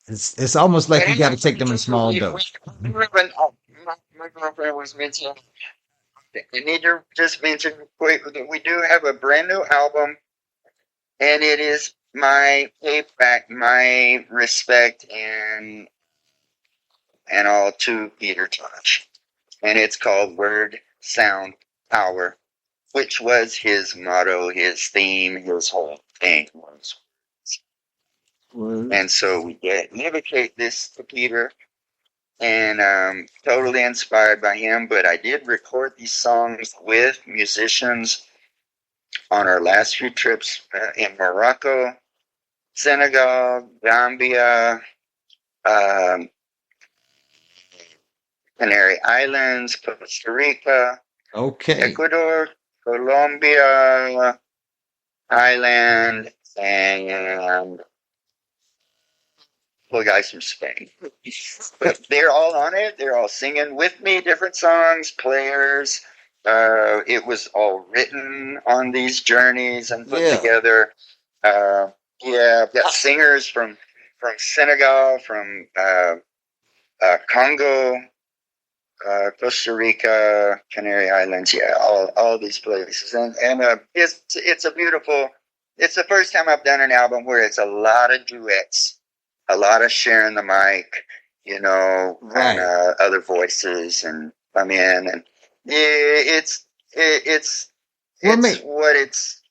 It's almost like you got to take them in small dose. My girlfriend was mentioning. I need to just mention quick that we do have a brand new album, and it is my payback, my respect, and all to Peter Tosh. And it's called Word, Sound, Power, which was his motto, his theme, his whole thing was. And so we dedicate this to Peter, and totally inspired by him. But I did record these songs with musicians on our last few trips in Morocco, Senegal, Gambia, Canary Islands, Costa Rica, Ecuador, Colombia, Thailand, and guys from Spain. But they're all on it. They're all singing with me, different songs, players. It was all written on these journeys and put together. I've got singers from Senegal, from Congo, Costa Rica, Canary Islands. All these places. And it's a beautiful. It's the first time I've done an album where it's a lot of duets. A lot of sharing the mic, and other voices and come in, and it's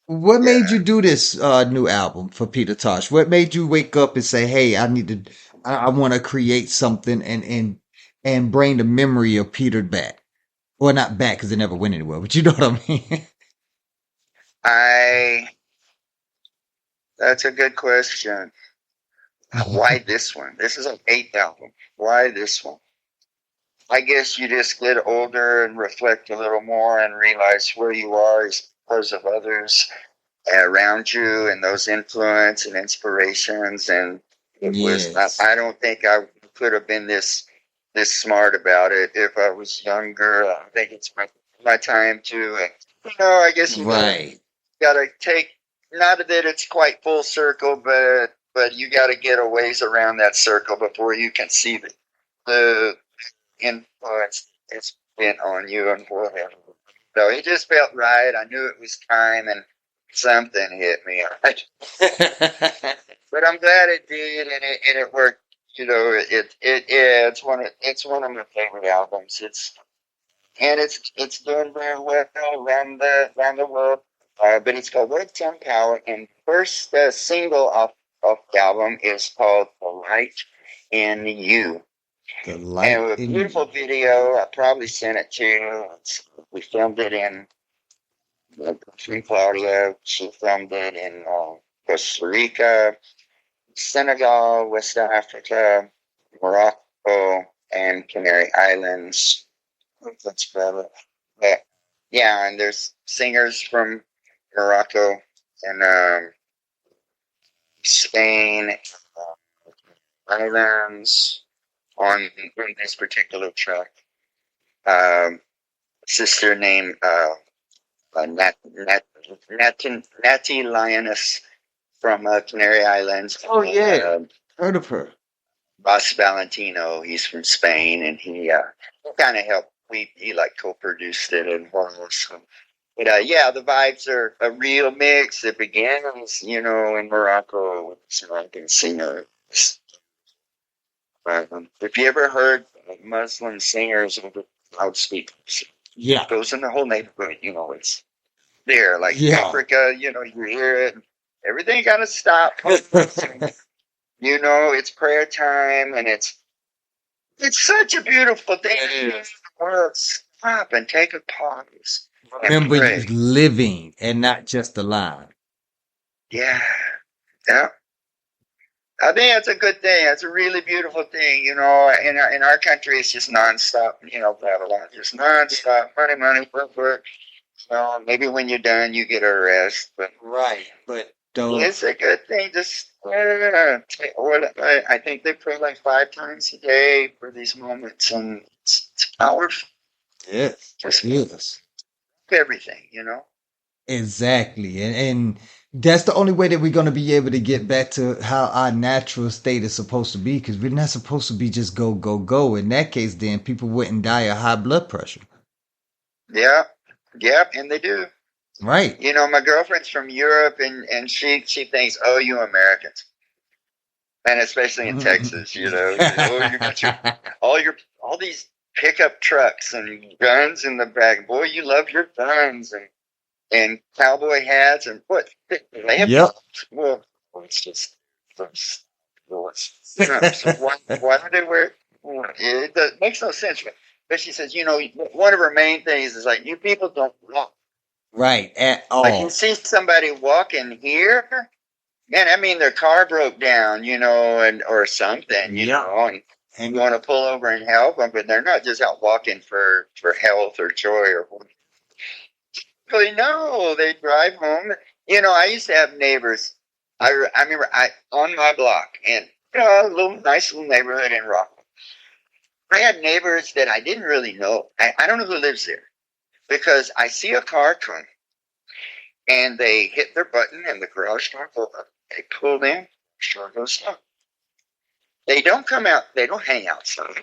What made you do this new album for Peter Tosh? What made you wake up and say, "Hey, I want to create something and bring the memory of Peter back"? Well, not back because it never went anywhere, but you know what I mean. That's a good question. Why this one? This is an 8th album. Why this one? I guess you just get older and reflect a little more and realize where you are is because of others around you and those influence and inspirations. And I don't think I could have been this smart about it if I was younger. I think it's my time to, I guess you gotta take, not that it's quite full circle, but you got to get a ways around that circle before you can see the influence it's been on you and whatever. So it just felt right. I knew it was time, and something hit me. Right? But I'm glad it did, and it worked. It's one of my favorite albums. It's doing very well around the world. But it's called Word, Sound, Power, and first single off the album is called The Light in You. The And light a in beautiful you. video. I probably sent it to you. We filmed it in Claudia. She filmed it in Costa Rica, Senegal, West Africa, Morocco, and Canary Islands. That's better. But yeah, and there's singers from Morocco and Spain, islands on this particular track. Sister named Natty Lioness from Canary Islands. Oh yeah, heard of her. Ross Valentino, he's from Spain, and he kind of helped. He like co-produced it and all. So, but yeah, the vibes are a real mix. It begins, in Morocco with this Moroccan singer. If you ever heard Muslim singers over loudspeakers, Yeah, it goes in the whole neighborhood. It's there, like yeah. Africa. You hear it. Everything got to stop. It's prayer time, and it's such a beautiful thing. It is. The world stop and take a pause. Remember, And you pray. living and not just alive. Yeah, yeah. I think that's a good thing. That's a really beautiful thing. In our country, it's just nonstop. Babylon, just nonstop. Money, money, work, work. Maybe when you're done, you get a rest. But Right, but don't. it's a good thing. Just I think they pray like 5 times a day for these moments, and it's powerful. Yes, Just yes. everything. Exactly. And that's the only way that we're going to be able to get back to how our natural state is supposed to be, because we're not supposed to be just go, go, go. In that case, then people wouldn't die of high blood pressure. Yeah, yeah, and they do. Right. My girlfriend's from Europe, and she thinks, oh, you Americans, and especially in Texas, oh, you got all these pickup trucks and guns in the back. Boy, you love your guns and cowboy hats and what? Yep. Well, it's just so why do they wear? It makes no sense. But she says, one of her main things is like, you people don't walk. Right. At Like you all. see somebody walking here, and I mean their car broke down, or something, Yeah. and And you want to pull over and help them, but they're not just out walking for health or joy or what. Really, no, they drive home. I used to have neighbors. I remember on my block, and a nice little neighborhood in Rockland. I had neighbors that I didn't really know. I don't know who lives there because I see a car come and they hit their button and the garage door goes up. They pull in, door goes up. They don't come out. They don't hang outside.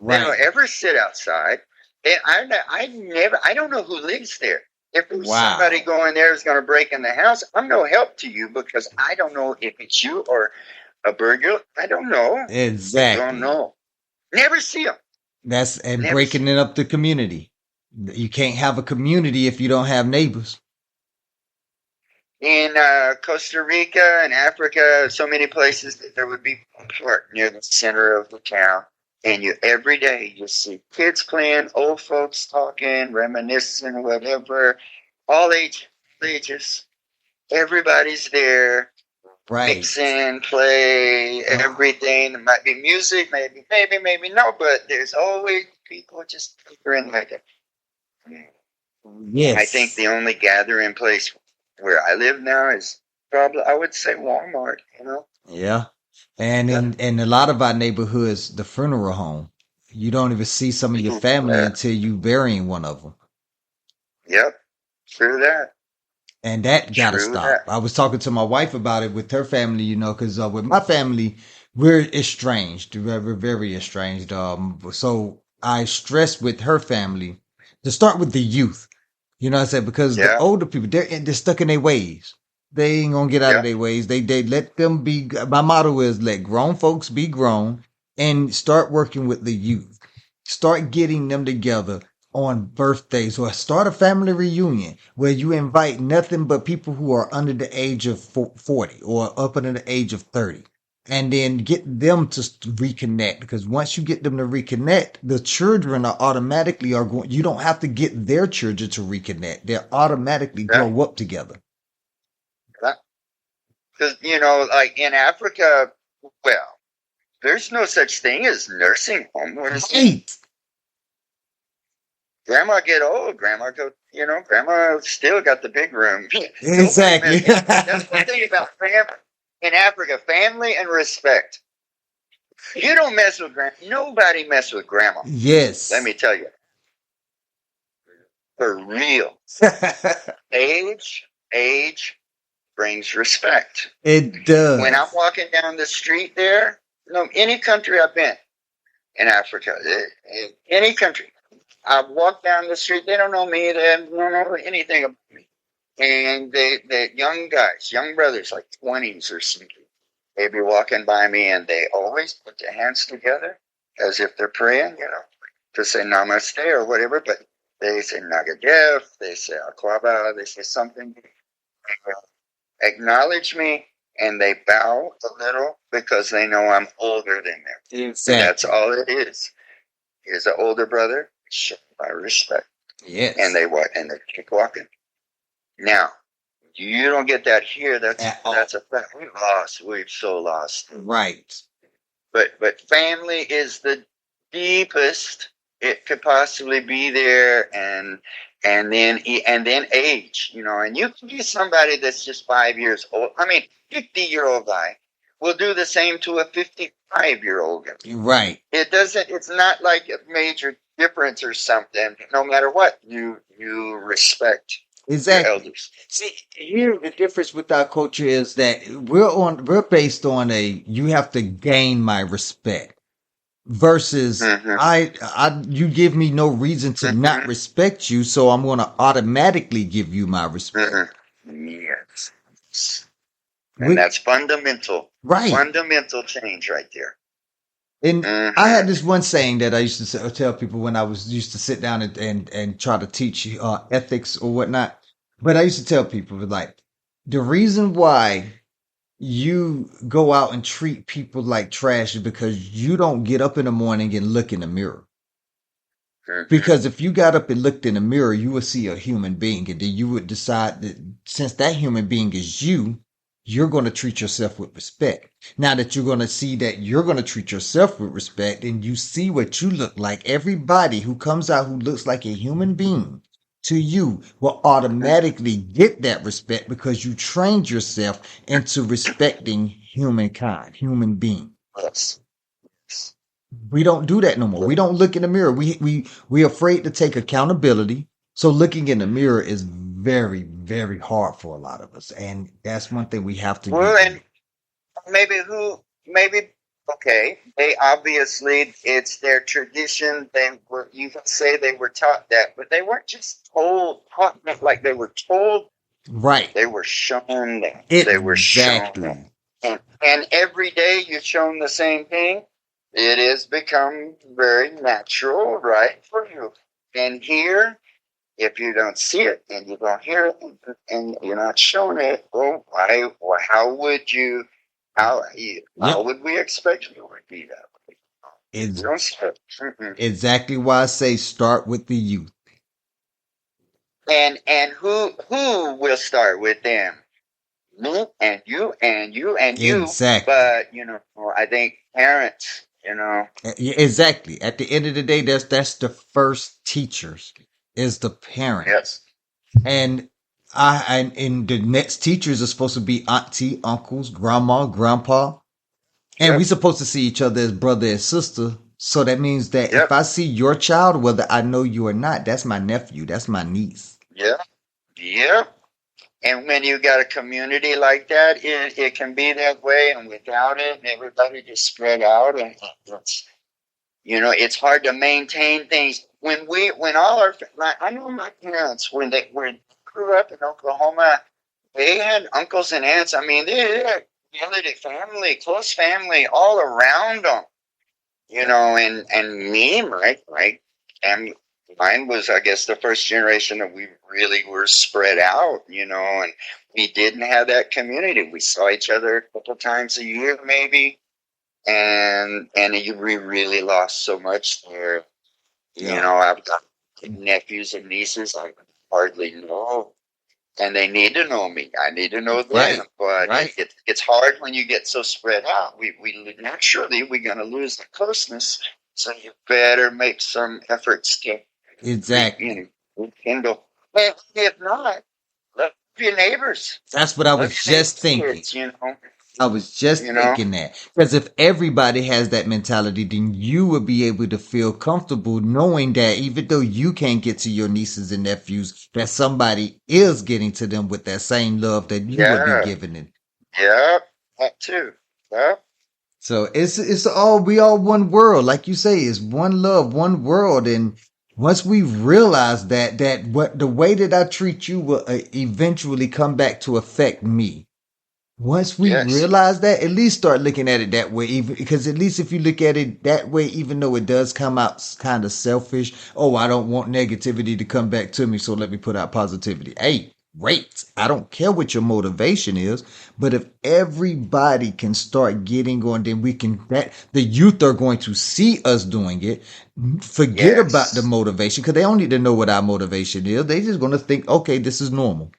They don't right. ever sit outside. And I don't know who lives there. If there's Wow. somebody going there who's going to break in the house, I'm no help to you because I don't know if it's you or a burglar. I don't know. Don't Exactly. know. Never see them. And Never breaking it up the community. You can't have a community if you don't have neighbors. In Costa Rica and Africa, so many places that there would be a park near the center of the town. And every day you see kids playing, old folks talking, reminiscing, whatever, all ages. Everybody's there, Right. mixing, play, everything. There might be music, maybe no, but there's always people just gathering like that. Yes. I think the only gathering place where I live now is probably, I would say, Walmart. Yeah. And in a lot of our neighborhoods, the funeral home, you don't even see some of your family Yeah. until you burying one of them. Yep, true that. And that gotta True stop. that. I was talking to my wife about it with her family, because with my family, we're estranged. We're very estranged. So I stress with her family to start with the youth. You know what I said? Because the Yeah. older people, they're stuck in their ways. They ain't gonna get out of Yeah. their ways. They let them be. My motto is let grown folks be grown and start working with the youth. Start getting them together on birthdays or start a family reunion where you invite nothing but people who are under the age of 40 or up under the age of 30. and then get them to reconnect. Because once you get them to reconnect, the children are going. You don't have to get their children to reconnect; they automatically Yeah. grow up together. Because, you know, like in Africa, well, there's no such thing as nursing home. What is it? Right. Grandma get old, grandma go, you know, grandma still got the big room. Exactly. That's the thing about family. In Africa, family and respect. You don't mess with grandma. Nobody mess with grandma. Yes. Let me tell you. For real. Age brings respect. It does. When I'm walking down the street there, no, any country I've been in Africa, any country, I walk down the street, they don't know me, they don't know anything about me. And the young guys, young brothers, like 20s or something, they be walking by me and they always put their hands together as if they're praying, you know, to say namaste or whatever, but they say Nagadev, they say Akwaba, they say something. Acknowledge me, and they bow a little because they know I'm older than them. Exactly. That's all it is. Here's an older brother, show my respect. Yes. And they keep walking. Now, you don't get that here. That's a fact. We've so lost. Right. But family is the deepest it could possibly be there, and then age, you know, and you can be somebody that's just 5 years old. I mean, 50-year-old guy will do the same to a 55-year-old guy. Right. It's not like a major difference or something. No matter what, you respect Exactly. your elders. See, here the difference with our culture is that we're based on you have to gain my respect. Versus you give me no reason to not respect you, so I'm going to automatically give you my respect. Yes. And that's fundamental. Right. Fundamental change right there. And I had this one saying that I used to tell people when I used to sit down and try to teach ethics or whatnot. But I used to tell people, like, the reason why you go out and treat people like trash is because you don't get up in the morning and look in the mirror. Because if you got up and looked in the mirror, you would see a human being, and then you would decide that since that human being is you're going to treat yourself with respect. Now that you're going to see that you're going to treat yourself with respect and you see what you look like, everybody who comes out who looks like a human being to you will automatically get that respect because you trained yourself into respecting humankind, human beings. Yes. We don't do that no more. We don't look in the mirror. We're afraid to take accountability. So looking in the mirror is very, very hard for a lot of us. And that's one thing we have to do. And okay, they obviously, it's their tradition. You can say they were taught that, but they weren't just taught that, like they were told. Right. They were shown that. Exactly. They were shown that. And every day you're shown the same thing. It has become very natural, right, for you. And here, if you don't see it and you don't hear it and you're not shown it, well, how would we expect you to be that way? Exactly why I say start with the youth. And who will start with them? Me and you and you and you. Exactly. But I think parents. Exactly. At the end of the day, that's the first teachers is the parents. Yes. And the next teachers are supposed to be auntie, uncles, grandma, grandpa. And we're supposed to see each other as brother and sister. So that means that if I see your child, whether I know you or not, that's my nephew, that's my niece. Yeah. Yeah. And when you got a community like that, it can be that way. And without it, everybody just spread out. And it's hard to maintain things. I know my parents, when they grew up in Oklahoma, they had uncles and aunts. I mean, they had family, close family all around them. And me, right? And mine was, I guess, the first generation that we really were spread out, and we didn't have that community. We saw each other a couple times a year, maybe, and we really lost so much there. I've got nephews and nieces I hardly know, and they need to know me. I need to know them, Right, but right. it's hard when you get so spread out. We naturally we're going to lose the closeness, so you better make some efforts to Exactly. rekindle. And if not, love your neighbors, That's what I love was your just neighbors' thinking. kids. I was just You know. thinking that. Because if everybody has that mentality, then you will be able to feel comfortable knowing that even though you can't get to your nieces and nephews, that somebody is getting to them with that same love that you would be Yeah, giving them. yeah, that too. Yeah, So it's all we all one world, like you say, it's one love, one world, and once we realize that what the way that I treat you will eventually come back to affect me. Once we yes, realize that, at least start looking at it that way, even because at least if you look at it that way, even though it does come out kind of selfish, oh, I don't want negativity to come back to me, so let me put out positivity. Hey, great. I don't care what your motivation is, but if everybody can start getting on, then we can, that the youth are going to see us doing it. Forget about the yes. motivation because they don't need to know what our motivation is. They just going to think, okay, this is normal.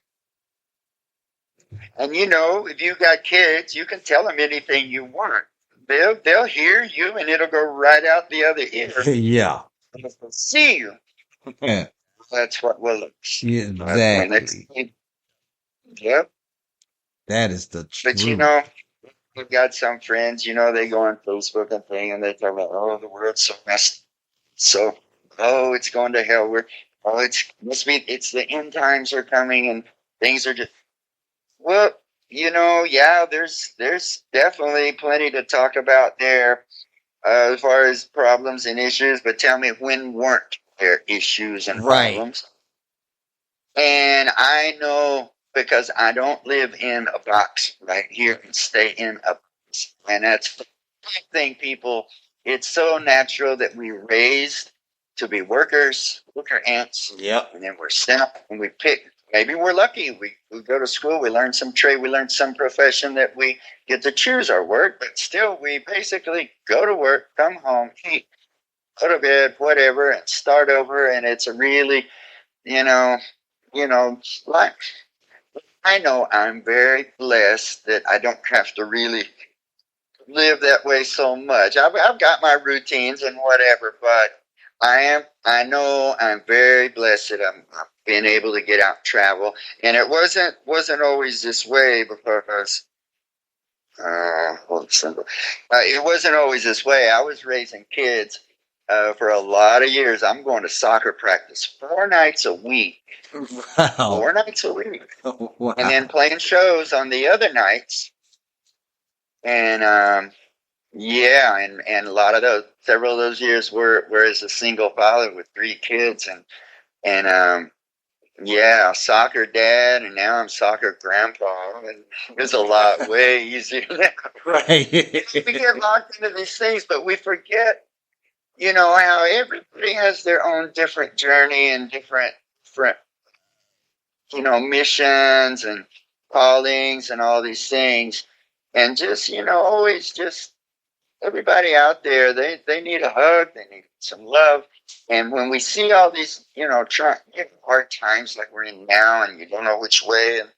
And if you got kids, you can tell them anything you want. They'll hear you, and it'll go right out the other ear. Yeah. And if they see you, Yeah, that's what will. But when it's exactly. yep. That is the But truth. we've got some friends. They go on Facebook and thing, and they talk about, oh, the world's so messed. So, oh, it's going to hell. It's the end times are coming, and things are just. Well, yeah, there's definitely plenty to talk about there as far as problems and issues. But tell me, when weren't there issues and Right. problems? And I know because I don't live in a box right here and stay in a box. And that's the thing, people. It's so natural that we raised to be worker ants, Yep. and then we're sent up and we pick. Maybe we're lucky. We go to school, we learn some trade, we learn some profession that we get to choose our work, but still we basically go to work, come home, eat, go to bed, whatever, and start over. And it's a really, you know, like I know I'm very blessed that I don't have to really live that way so much. I've got my routines and whatever, but I know I'm very blessed that I've been able to get out and travel. And it wasn't always this way because it wasn't always this way. I was raising kids for a lot of years. I'm going to soccer practice 4 nights a week. Wow. 4 nights a week. Wow. And then playing shows on the other nights. And yeah, and a lot of those, several of those years were as a single father with 3 kids, and yeah, soccer dad, and now I'm soccer grandpa, and it's a lot way easier now. Right. We get locked into these things, but we forget, how everybody has their own different journey and different missions and callings and all these things. And just, always just everybody out there, they need a hug, they need some love. And when we see all these, hard times like we're in now, and you don't know which way and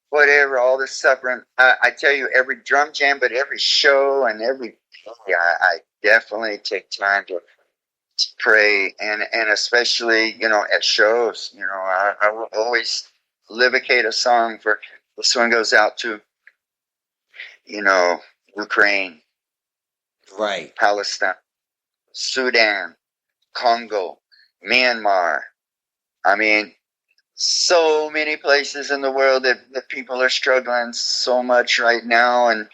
whatever, all this suffering, I tell you, every drum jam, but every show and I definitely take time to pray, and especially, at shows, I will always livicate a song for, this one goes out to, Ukraine, Right. Palestine, Sudan, Congo, Myanmar. I mean, so many places in the world that people are struggling so much right now, and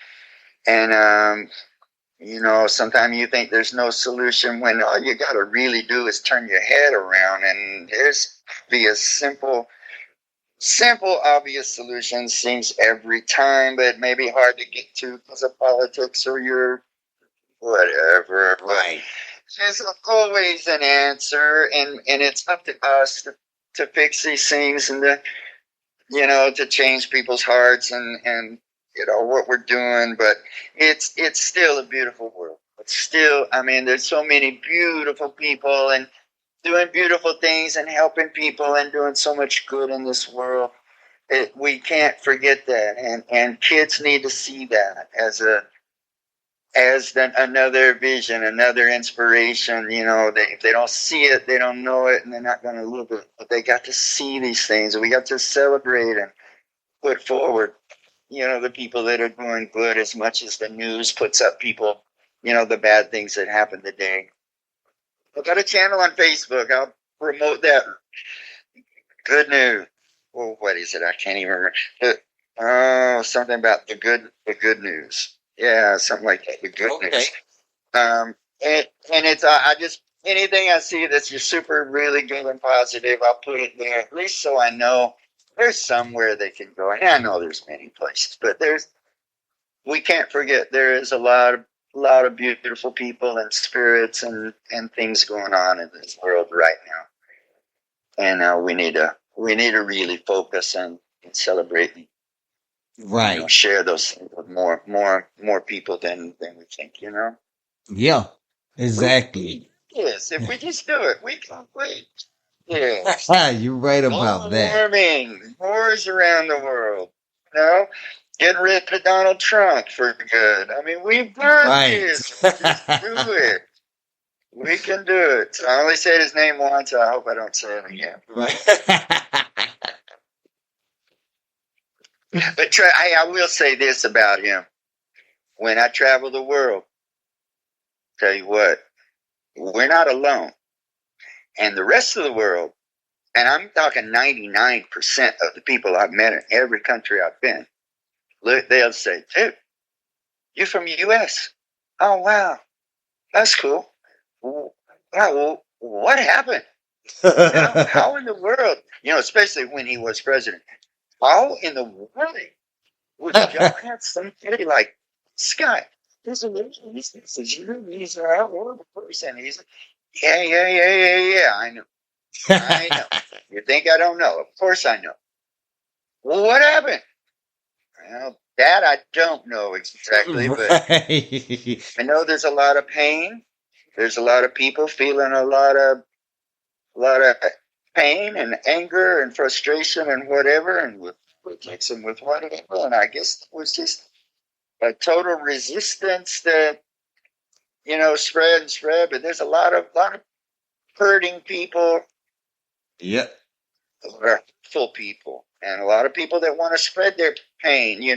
sometimes you think there's no solution when all you got to really do is turn your head around, and there's be a simple, obvious solution seems every time, but it may be hard to get to because of politics or your whatever. Right. there's always an answer, and it's up to us to fix these things and to change people's hearts and what we're doing. But it's still a beautiful world. It's still, I mean, there's so many beautiful people and doing beautiful things and helping people and doing so much good in this world. We can't forget that, and kids need to see that as another vision, another inspiration. If they don't see it, they don't know it, and they're not going to live it. But they got to see these things. We got to celebrate and put forward, the people that are doing good, as much as the news puts up people, the bad things that happen today. I've got a channel on Facebook. I'll promote that. Good news. Well, what is it? I can't even remember. Something about the good news. Yeah, something like that. The good news. And it's I just, anything I see that's just super really good and positive, I'll put it there, at least so I know there's somewhere they can go. And I know there's many places, but we can't forget there is a lot of beautiful people and spirits and things going on in this world right now. And we need to really focus and celebrate, Right. share those things with more people than we think. Yeah, exactly. Yes, if we just do it, we can wait. Yeah. You're right about that. Warming, wars around the world. Getting rid of Donald Trump for good. I mean, we've got this. Just do it. We can do it. I only said his name once. I hope I don't say it again. Right. But I will say this about him. When I travel the world, tell you what, we're not alone. And the rest of the world, and I'm talking 99% of the people I've met in every country I've been, they'll say, dude, you're from the U.S. Oh, wow. That's cool. Wow, well, what happened? How in the world, especially when he was president, how in the world would y'all have somebody like this guy? He's a horrible person. He's yeah. I know. You think I don't know? Of course I know. Well, what happened? Well, that I don't know exactly, but I know there's a lot of pain. There's a lot of people feeling a lot of pain and anger and frustration and whatever, and with Nixon, with whatever. And I guess it was just a total resistance that spread and spread. But there's a lot of hurting people. Yep. Full people, and a lot of people that want to spread their pain. They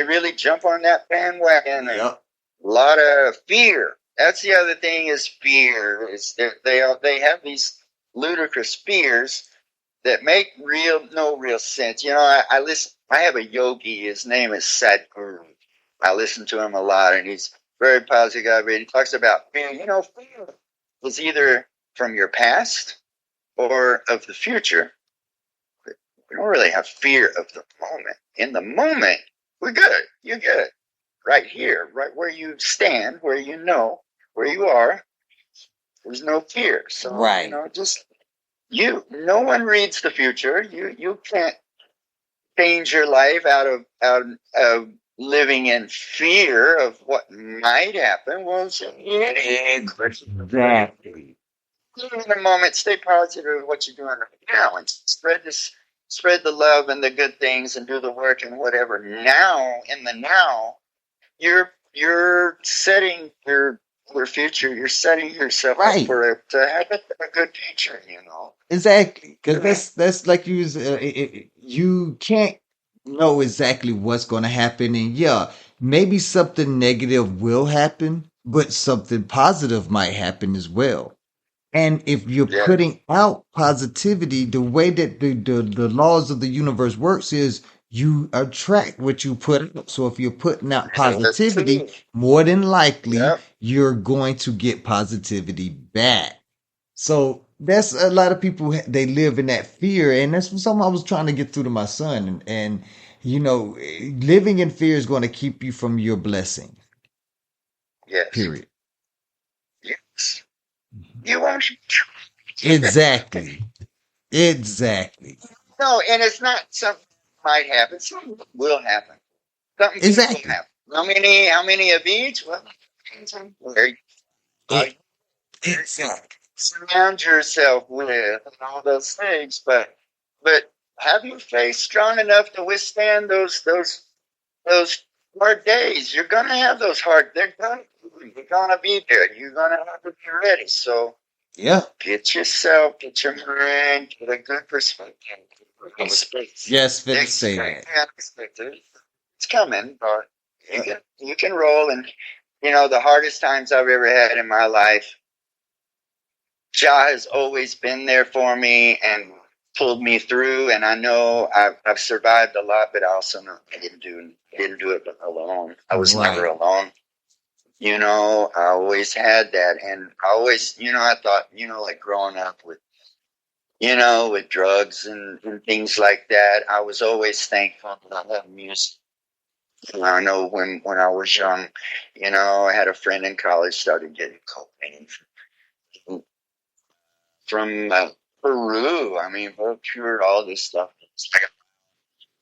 really jump on that bandwagon. Yep. A lot of fear. That's the other thing, is fear. They have these ludicrous fears that make no real sense. I listen. I have a yogi. His name is Sadhguru. I listen to him a lot, and he's a very positive guy. But he talks about fear. Fear is either from your past or of the future. But we don't really have fear of the moment. In the moment, we're good. You're good. Right here, right where you stand, where where you are, there's no fear. So, right. No one reads the future. You can't change your life out of living in fear of what might happen. Well, exactly. In the moment, stay positive of what you're doing right now, and spread the love and the good things, and do the work and whatever. Now, in the now, you're setting your future. You're setting yourself up to have a good future. Exactly, because that's like you can't know exactly what's going to happen, and maybe something negative will happen, but something positive might happen as well. And if you're putting out positivity, the way that the laws of the universe works is you attract what you put out. So if you're putting out positivity, more than likely you're going to get positivity back. So that's a lot of people, they live in that fear, and that's something I was trying to get through to my son. And living in fear is going to keep you from your blessing. Yes. Period. You won't. Exactly. Exactly. No, and it's not something might happen. Something will happen. Something good will Exactly. happen. How many of each? Well, depends on where It, you exactly. surround yourself with and all those things. But have your faith strong enough to withstand those hard days. You're gonna have those hard. You're gonna be there. You're gonna have to be ready. So Yeah. get your mind, get a good perspective. Yes, finna say that. It's coming, but you can roll. And the hardest times I've ever had in my life, Jah has always been there for me and pulled me through. And I know I've survived a lot, but I also know I didn't do it alone. I was never Right. alone. I always had that, and I always, I thought, like growing up with drugs and things like that, I was always thankful that I have music. And I know when I was young, I had a friend in college started getting cocaine from Peru. I mean, cured all this stuff.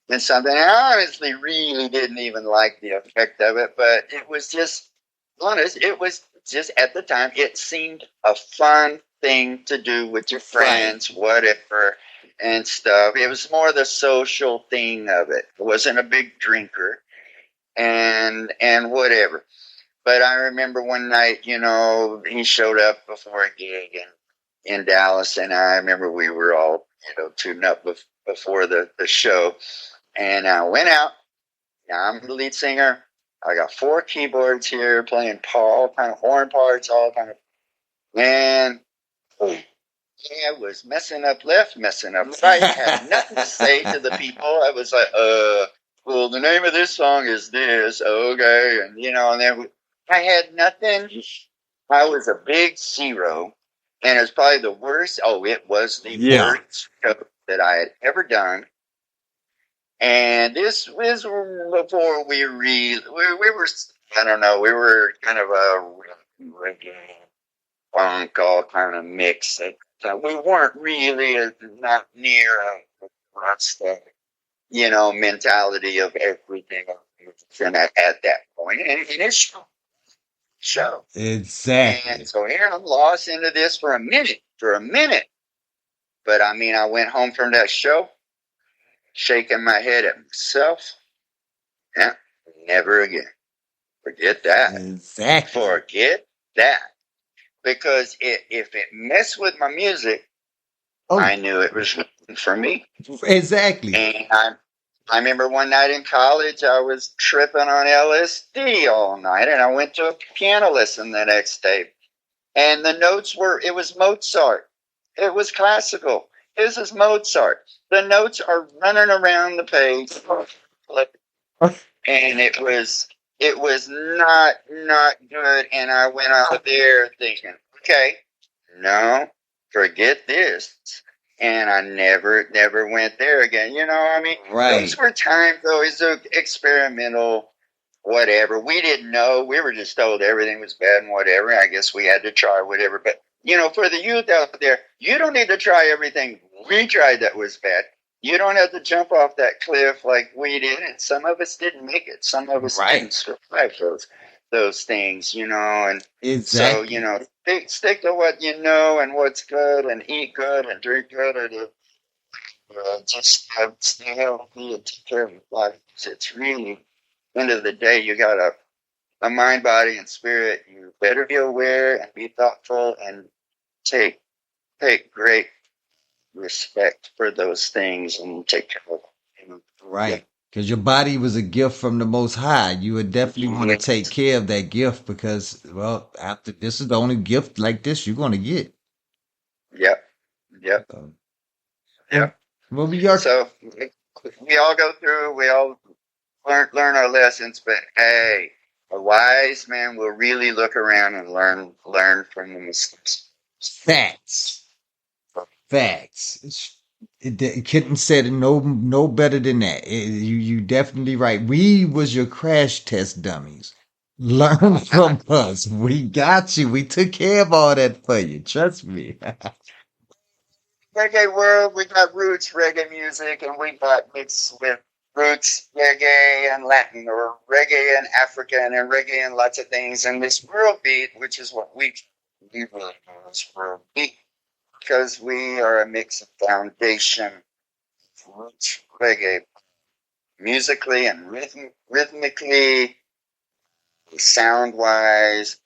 And something I honestly really didn't even like the effect of it, but it was just honest. It was just at the time, it seemed a fun thing to do with your friends, whatever, and stuff. It was more the social thing of it. I wasn't a big drinker and whatever. But I remember one night, he showed up before a gig in Dallas, and I remember we were all, tuning up before the show. And I went out. Now I'm the lead singer. I got 4 keyboards here playing all kind of horn parts, all kind of. Man, I was messing up left, messing up right. Had nothing to say to the people. I was like, well, the name of this song is this, okay, and and then I had nothing. I was a big zero, and it was probably the worst. Oh, it was the worst show that I had ever done. And this was before we were, I don't know, we were kind of a reggae funk all kind of mix. We weren't really not near a mentality of everything at that point. And it's show. Exactly. And so here I'm lost into this for a minute. But I mean, I went home from that show shaking my head at myself. Yeah, never again. Forget that. Exactly. Forget that. Because if it messed with my music, I knew it was for me. Exactly. And I remember one night in college, I was tripping on LSD all night, and I went to a piano lesson the next day. And the notes it was Mozart. It was classical. This is Mozart. The notes are running around the page. And it was not good. And I went out there thinking, okay, no, forget this. And I never went there again. I mean, those were times, though, it's experimental, whatever. We didn't know. We were just told everything was bad and whatever. I guess we had to try whatever. But, for the youth out there, you don't need to try everything we tried that was bad. You don't have to jump off that cliff like we did. And some of us didn't make it. Some of us didn't survive those things, and exactly. So, stick to what you know and what's good, and eat good and drink good, and just stay healthy and take care of your life. It's really, end of the day, you got a mind, body, and spirit. You better be aware and be thoughtful and take great respect for those things and take care of them. Right. Because your body was a gift from the Most High. You would definitely want to take care of that gift because, well, after this is the only gift like this you're going to get. Yep. Well, we are. So we all go through. We all learn our lessons. But hey, a wise man will really look around and learn from the mistakes. Facts. It couldn't said it no better than that. You definitely right. We was your crash test dummies. Learn from us. We got you. We took care of all that for you. Trust me. Reggae world, we got roots reggae music, and we got mixed with roots reggae and Latin, or reggae and African, and reggae and lots of things. And this world beat, which is what we really know as world beat, because we are a mix of foundation, roots reggae, musically and rhythmically, sound wise.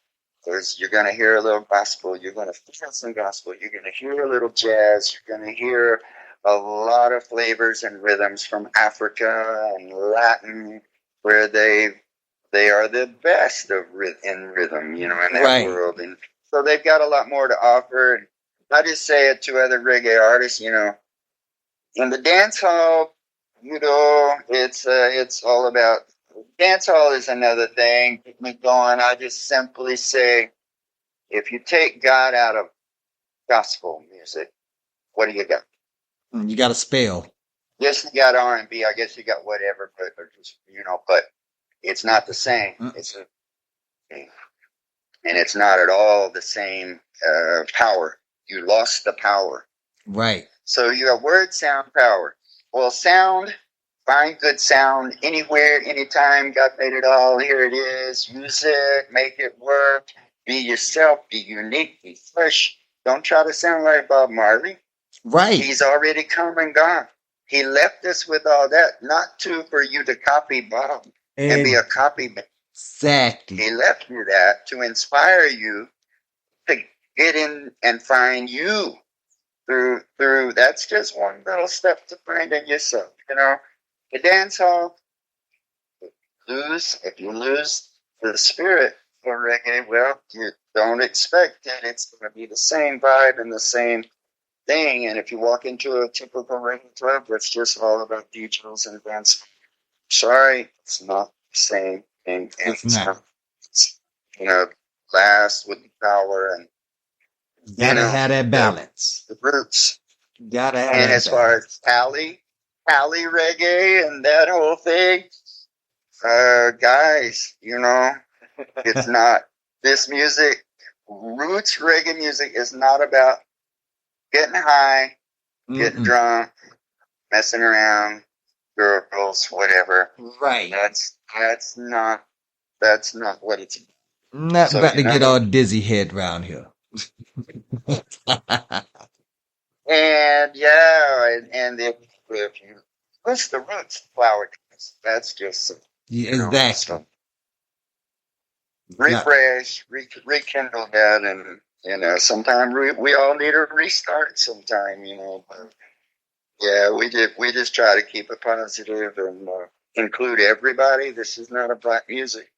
You're going to hear a little gospel. You're going to feel some gospel. You're going to hear a little jazz. You're going to hear a lot of flavors and rhythms from Africa and Latin, where they are the best of in rhythm, in that Right. world. And so they've got a lot more to offer. And I just say it to other reggae artists, in the dance hall, it's all about. Dance hall is another thing. Keep me going. I just simply say, if you take God out of gospel music, what do you got? You got a spell. Yes, you got R&B. I guess you got whatever, but it's not the same. And it's not at all the same power. You lost the power. Right. So you have word, sound, power. Well, sound. Find good sound anywhere, anytime. God made it all. Here it is. Use it. Make it work. Be yourself. Be unique. Be fresh. Don't try to sound like Bob Marley. Right. He's already come and gone. He left us with all that, not for you to copy Bob and be a copyman. Exactly. He left you that to inspire you to get in and find you through. That's just one little step to finding yourself. The dance hall, if you lose the spirit for reggae, well, you don't expect it. It's going to be the same vibe and the same thing. And if you walk into a typical reggae club, it's just all about DJs and dance. Sorry, it's not the same thing. And It's not. last with the power and Gotta have that balance. the roots. Gotta have And that as far as Cali reggae and that whole thing, guys, it's not this music. Roots reggae music is not about getting high, getting drunk, messing around, girls, whatever. Right. That's not what it's about. Not about to get all dizzy head round here. And if you push the roots flower, that's just Exactly. refresh, rekindle that, and sometimes we all need a restart. Sometime, but yeah, we just try to keep it positive and include everybody. This is not a black music.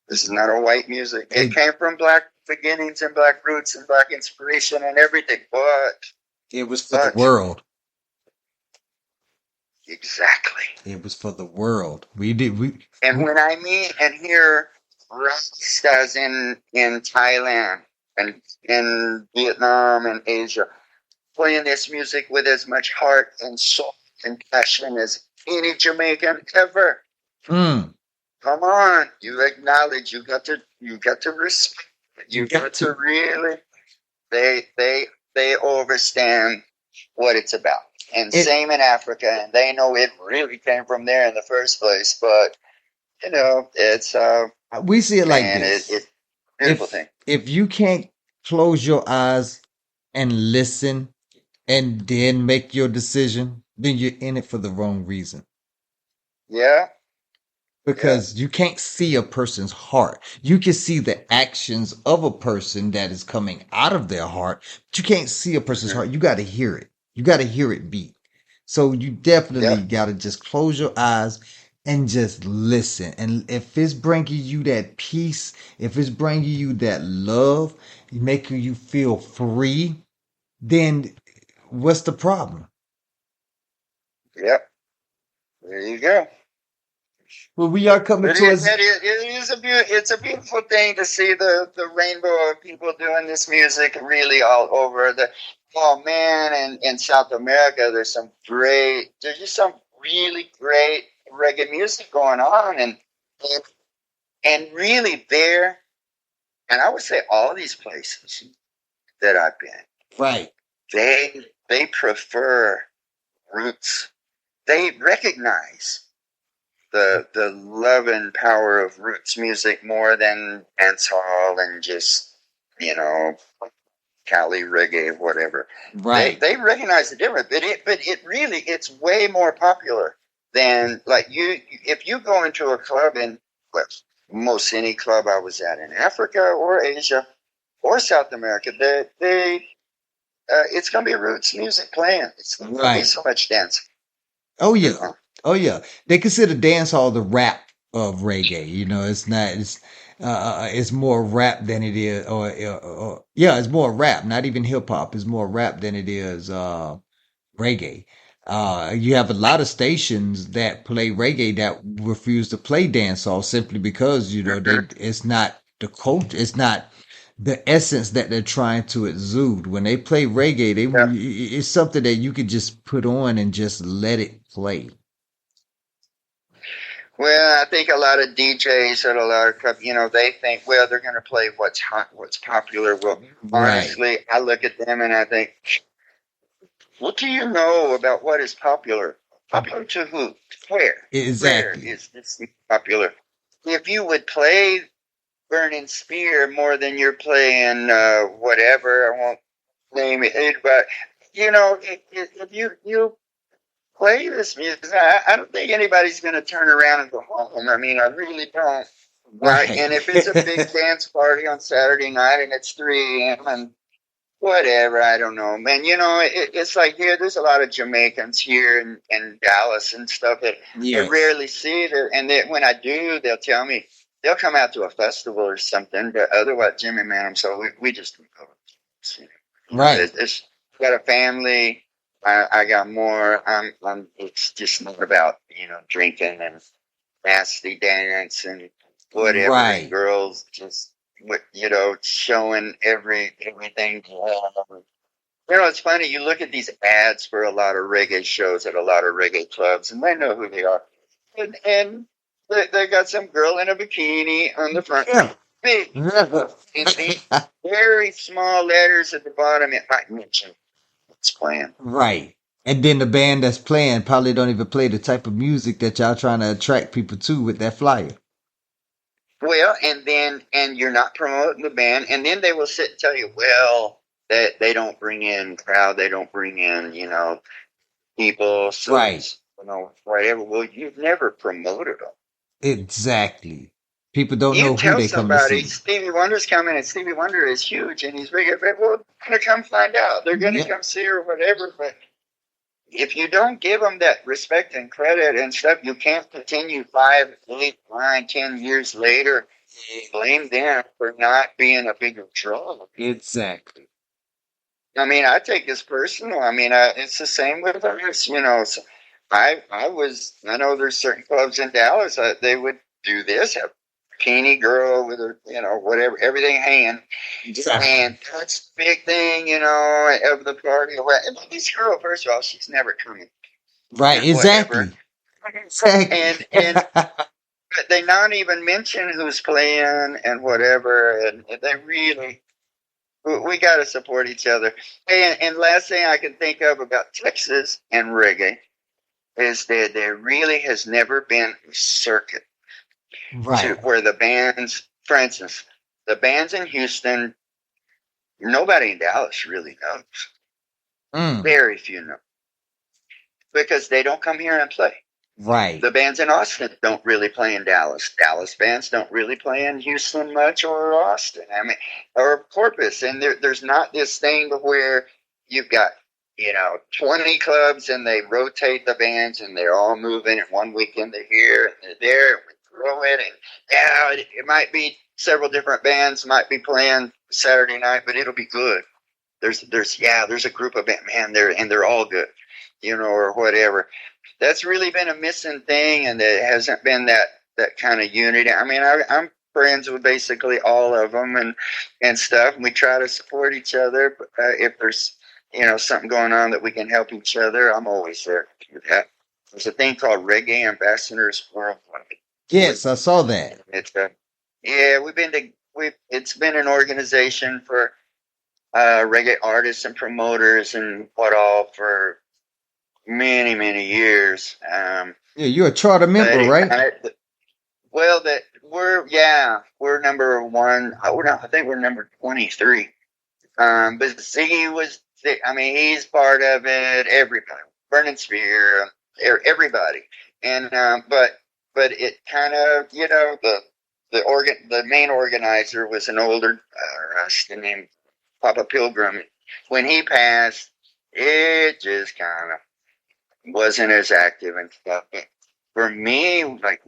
This is not a white music. It came from black beginnings and black roots and black inspiration and everything, but it was for the world. Exactly. It was for the world. And when I meet and hear Rastas in Thailand and in Vietnam and Asia playing this music with as much heart and soul and passion as any Jamaican ever. Come on, you acknowledge. You got to respect. You got to really. They understand what it's about. And same in Africa, and they know it really came from there in the first place. But it's we see it like this. It's a beautiful thing. If you can't close your eyes and listen, and then make your decision, then you're in it for the wrong reason. Yeah. Because you can't see a person's heart. You can see the actions of a person that is coming out of their heart, but you can't see a person's heart. You got to hear it. You got to hear it beat. So you definitely got to just close your eyes and just listen. And if it's bringing you that peace, if it's bringing you that love, making you feel free, then what's the problem? Yep. There you go. Well, we are coming towards. It's a beautiful thing to see the rainbow of people doing this music really all over and in South America. There's just some really great reggae music going on, and And really there, and I would say all these places that I've been, Right. they prefer roots. They recognize the love and power of roots music more than dancehall and just, you know, Cali reggae, whatever. Right. They recognize the difference, but it really, it's way more popular than, like, if you go into a club in, well, most any club I was at in Africa or Asia or South America, it's gonna be roots music playing. It's not gonna be Right. so much dancing. Oh You yeah. know? Oh yeah. They consider dancehall the rap of reggae. You know, it's more rap than it is, or yeah, it's more rap, not even hip hop. It's more rap than it is reggae. You have a lot of stations that play reggae that refuse to play dancehall simply because, you know, it's not the culture, it's not the essence that they're trying to exude. When they play reggae, Yeah. it's something that you could just put on and just let it play. Well, I think a lot of DJs at a lot of clubs, they think, well, they're going to play what's hot, what's popular. Well, Right. honestly, I look at them and I think, what do you know about what is popular? Popular to who? Where? Where Exactly. is this popular? If you would play Burning Spear more than you're playing whatever, I won't name it, but if you play this music, I don't think anybody's going to turn around and go home. I mean, I really don't. Right? Right. And if it's a big dance party on Saturday night and it's 3 a.m. and whatever, I don't know, man. It's like here, there's a lot of Jamaicans here in Dallas and stuff that I Yes. rarely see it. And when I do, they'll tell me, they'll come out to a festival or something. But otherwise, Jimmy, man, we just don't go. Right. It's got a family. I got more. It's just not about drinking and nasty dance and whatever. Right. And girls just showing everything. It's funny. You look at these ads for a lot of reggae shows at a lot of reggae clubs, and they know who they are. And they got some girl in a bikini on the front. Yeah. Big, very small letters at the bottom. It might mention what's playing. Right. And then the band that's playing probably don't even play the type of music that y'all trying to attract people to with that flyer. Well, and you're not promoting the band, and then they will sit and tell you, well, that they don't bring in crowd, they don't bring in, people, so Right. whatever. Well, you've never promoted them. Exactly. People don't You know who tell they come to somebody see. Stevie Wonder's coming, and Stevie Wonder is huge, and he's big. Well, they're going to come find out. They're going to Yeah. come see her, whatever. But if you don't give them that respect and credit and stuff, you can't continue 5, 8, 9, 10 years later. Blame them for not being a bigger draw. Exactly. I mean, I take this personal. I mean, it's the same with us. So I know there's certain clubs in Dallas they would do this, have a bikini girl with her, whatever, everything hanging. And that's the big thing, of the party. And this girl, first of all, she's never coming. Right. And whatever. Exactly. And but they not even mention who's playing and whatever. And they really, we got to support each other. And last thing I can think of about Texas and reggae is that there really has never been a circuit to Right. where the bands, for instance, the bands in Houston, nobody in Dallas really knows. Mm. Very few know. Because they don't come here and play. Right. The bands in Austin don't really play in Dallas. Dallas bands don't really play in Houston much or Austin. I mean, or Corpus. And there's not this thing where you've got, 20 clubs and they rotate the bands and they're all moving. And one weekend they're here and they're there. And we throw it. And it might be several different bands might be playing Saturday night, but it'll be good. There's a group of bands, man, they're all good, or whatever. That's really been a missing thing, and there hasn't been that kind of unity. I mean, I'm friends with basically all of them and stuff, and we try to support each other. But, if there's something going on that we can help each other, I'm always there to do that. There's a thing called Reggae Ambassadors Worldwide. Yes, I saw that. It's Yeah, it's been an organization for reggae artists and promoters and what all for many, many years. Yeah, you're a charter But member, it right? kind of, well, that we're number one. I think we're number 23. But Ziggy I mean, he's part of it. Everybody, Burning Spear, everybody, and but it kind of, the main organizer was an older Rasta named Papa Pilgrim. When he passed, it just kind of wasn't as active and stuff. But for me, like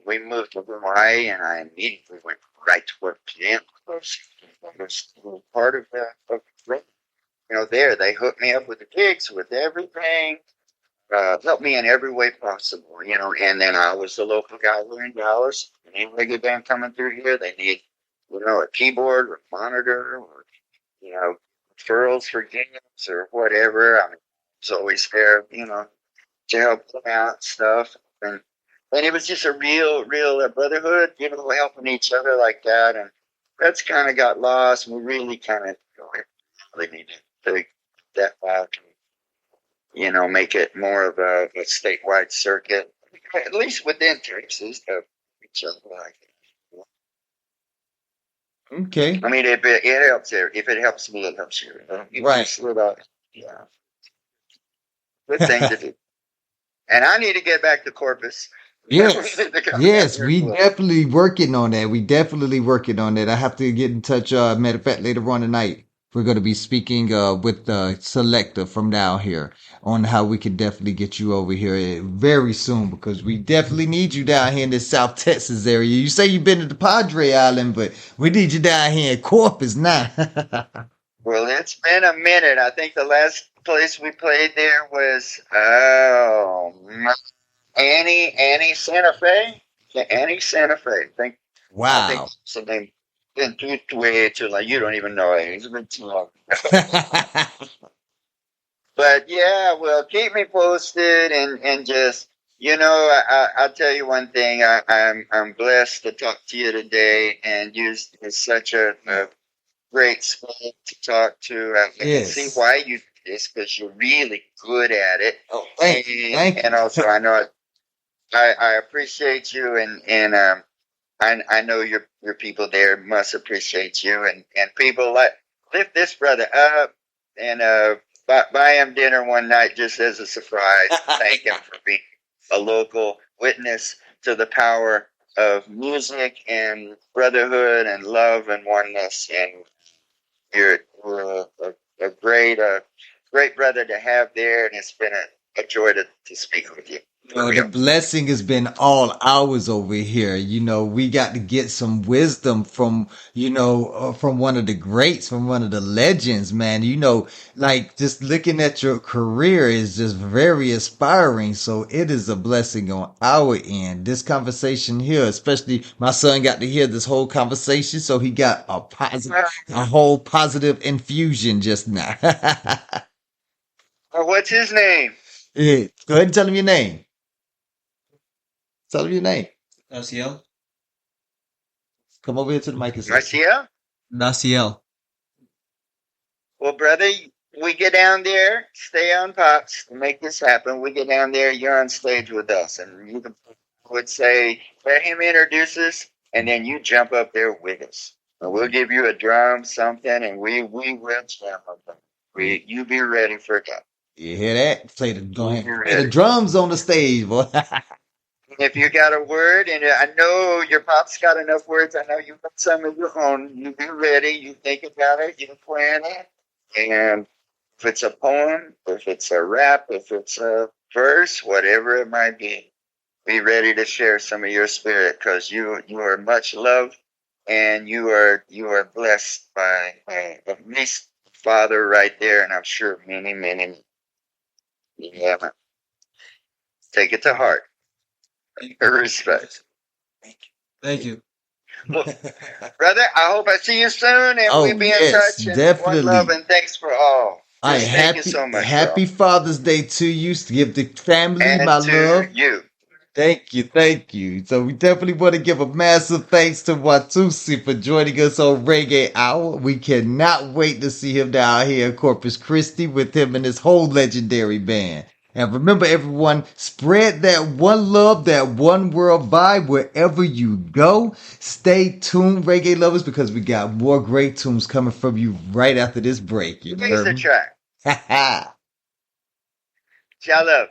we moved to Hawaii, and I immediately went right to work jam. I was part of the there they hooked me up with the gigs, with everything, helped me in every way possible, and then I was the local guy here in Dallas. Any reggae band coming through here, they need, a keyboard or monitor or, referrals for gigs or whatever. I mean, it's always there, to help them out and stuff. And it was just a real brotherhood, helping each other like that. And that's kind of got lost. And we really kind of really need to take that back and, make it more of a statewide circuit, at least within Texas, of each other like that. Okay. I mean, it helps there. If it helps me, it helps you. Right. Yeah. Good thing to do. And I need to get back to Corpus. Yes, we definitely working on that. We definitely working on that. I have to get in touch. Matter of fact, later on tonight, we're going to be speaking with the selector from down here on how we can definitely get you over here very soon, because we definitely need you down here in this South Texas area. You say you've been to the Padre Island, but we need you down here in Corpus now. Well, it's been a minute. I think the last place we played there was Annie Santa Fe. Yeah, Annie Santa Fe. I Wow. think it's the name. Been way too long. You don't even know it. It's been too long. But yeah, well, keep me posted and just I'll tell you one thing. I'm blessed to talk to you today, and you're such a great soul to talk to. I can see why you do this, because you're really good at it. Oh, thank you. And also, I know I appreciate you, and I know your people there must appreciate you, and people lift this brother up and buy him dinner one night just as a surprise. Thank him for being a local witness to the power of music and brotherhood and love and oneness. And you're a great brother to have there, and it's been a joy to speak with you. The blessing has been all ours over here. We got to get some wisdom from, from one of the greats, from one of the legends, man. Like just looking at your career is just very inspiring. So it is a blessing on our end. This conversation here, especially my son got to hear this whole conversation. So he got a whole positive infusion just now. What's his name? Yeah, go ahead and tell him your name. Tell him your name. Naciel. Come over here to the mic and say. Marcia? Naciel. Well, brother, we get down there, stay on Pops to make this happen. We get down there, you're on stage with us. And you would say, let him introduce us, and then you jump up there with us. And we'll give you a drum, something, and we will jam up there. You be ready for that. You hear that? Play the drums on the stage, boy. If you got a word, and I know your pop's got enough words, I know you've got some of your own, you be ready, you think about it, you plan it. And if it's a poem, if it's a rap, if it's a verse, whatever it might be ready to share some of your spirit, because you are much loved, and you are blessed by at least Father right there, and I'm sure many, many. Yeah, take it to heart. Respect. Thank you. Well, brother, I hope I see you soon, and we'll be in touch. And Definitely. One love, and thanks for all. Thank you so much. Happy Father's Day to you. Give the family and my to love. You. Thank you, thank you. So we definitely want to give a massive thanks to Watusi for joining us on Reggae Hour. We cannot wait to see him down here in Corpus Christi with him and his whole legendary band. And remember everyone, spread that one love, that one world vibe wherever you go. Stay tuned, reggae lovers, because we got more great tunes coming from you right after this break. You Raise heard the me? track. Ha ha. Y'all love.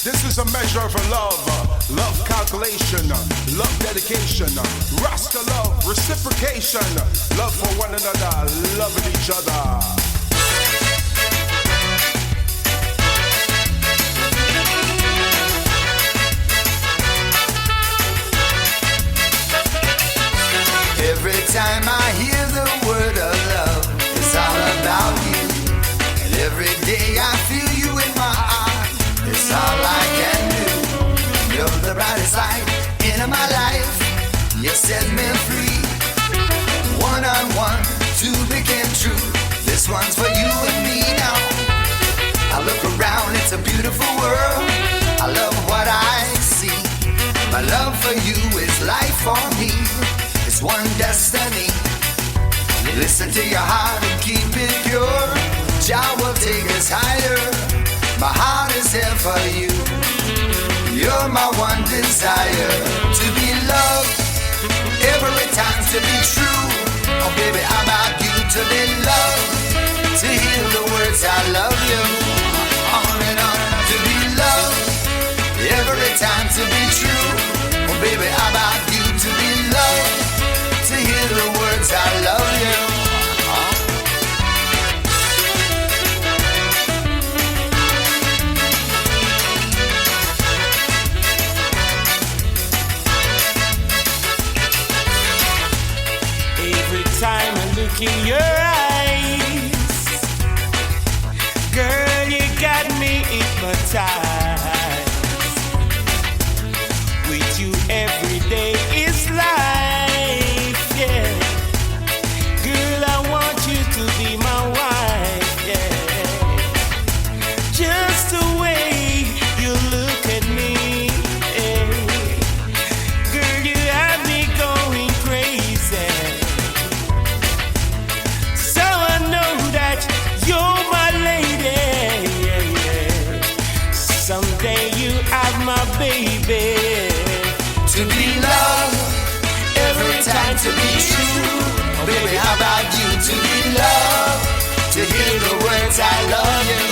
This is a measure of love, love calculation, love dedication, Rasta love, reciprocation, love for one another, loving each other. Every time I hear the word of love, it's all about you. And every day I feel you in my heart, it's all I can do. You're the brightest light in my life, you set me free. One on one, two became true. This one's for you and me now. I look around, it's a beautiful world. I love what I see. My love for you is life for me. It's one destiny. Listen to your heart and keep it pure. Jah will take us higher. My heart is here for you. You're my one desire. To be loved, every time to be true. Oh baby, I'm about you to be loved. To hear the words I love you. On and on. To be loved, every time to be true. Oh baby, I'm about you to be loved. To hear the words I love you. Every time I look in your eyes, girl, you got me hypnotized. With you every day is life, yeah. Girl, I want you to be my wife, yeah. Just the way you look at me, yeah. Girl, you have me going crazy. So I know that you're my lady, yeah, yeah. Someday you have my baby. To be loved, every time to be true. Oh baby, how about you to be loved? To hear the words I love you.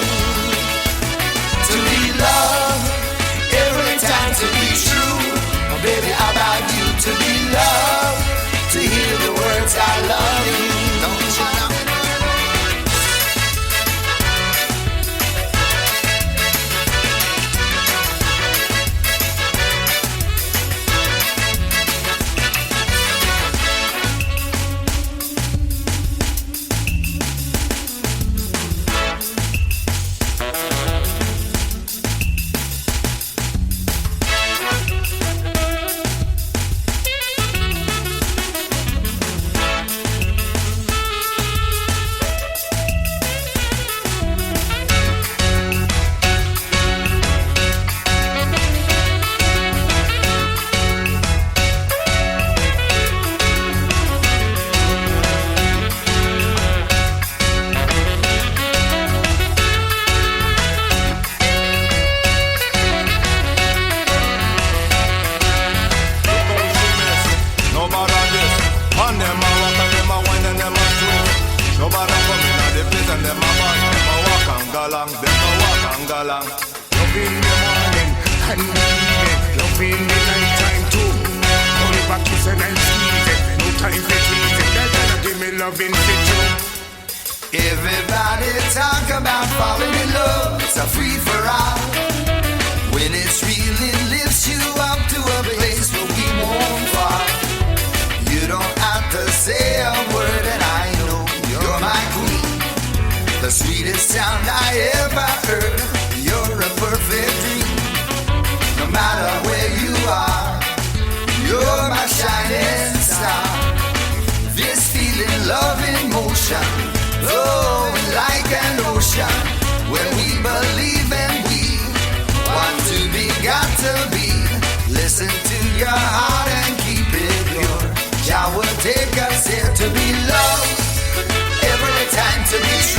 To be loved, every time to be true. Oh baby, how about you to be loved? To hear the words I love you. Don't you know? Everybody talk about falling in love. It's a free for all. When it's real, it lifts you up to a place where we won't fall. You don't have to say a word, and I know you're my queen. The sweetest devotion, flowing like an ocean. When we believe and we want to be, got to be. Listen to your heart and keep it pure. Jah will take us here to be loved, every time to be true.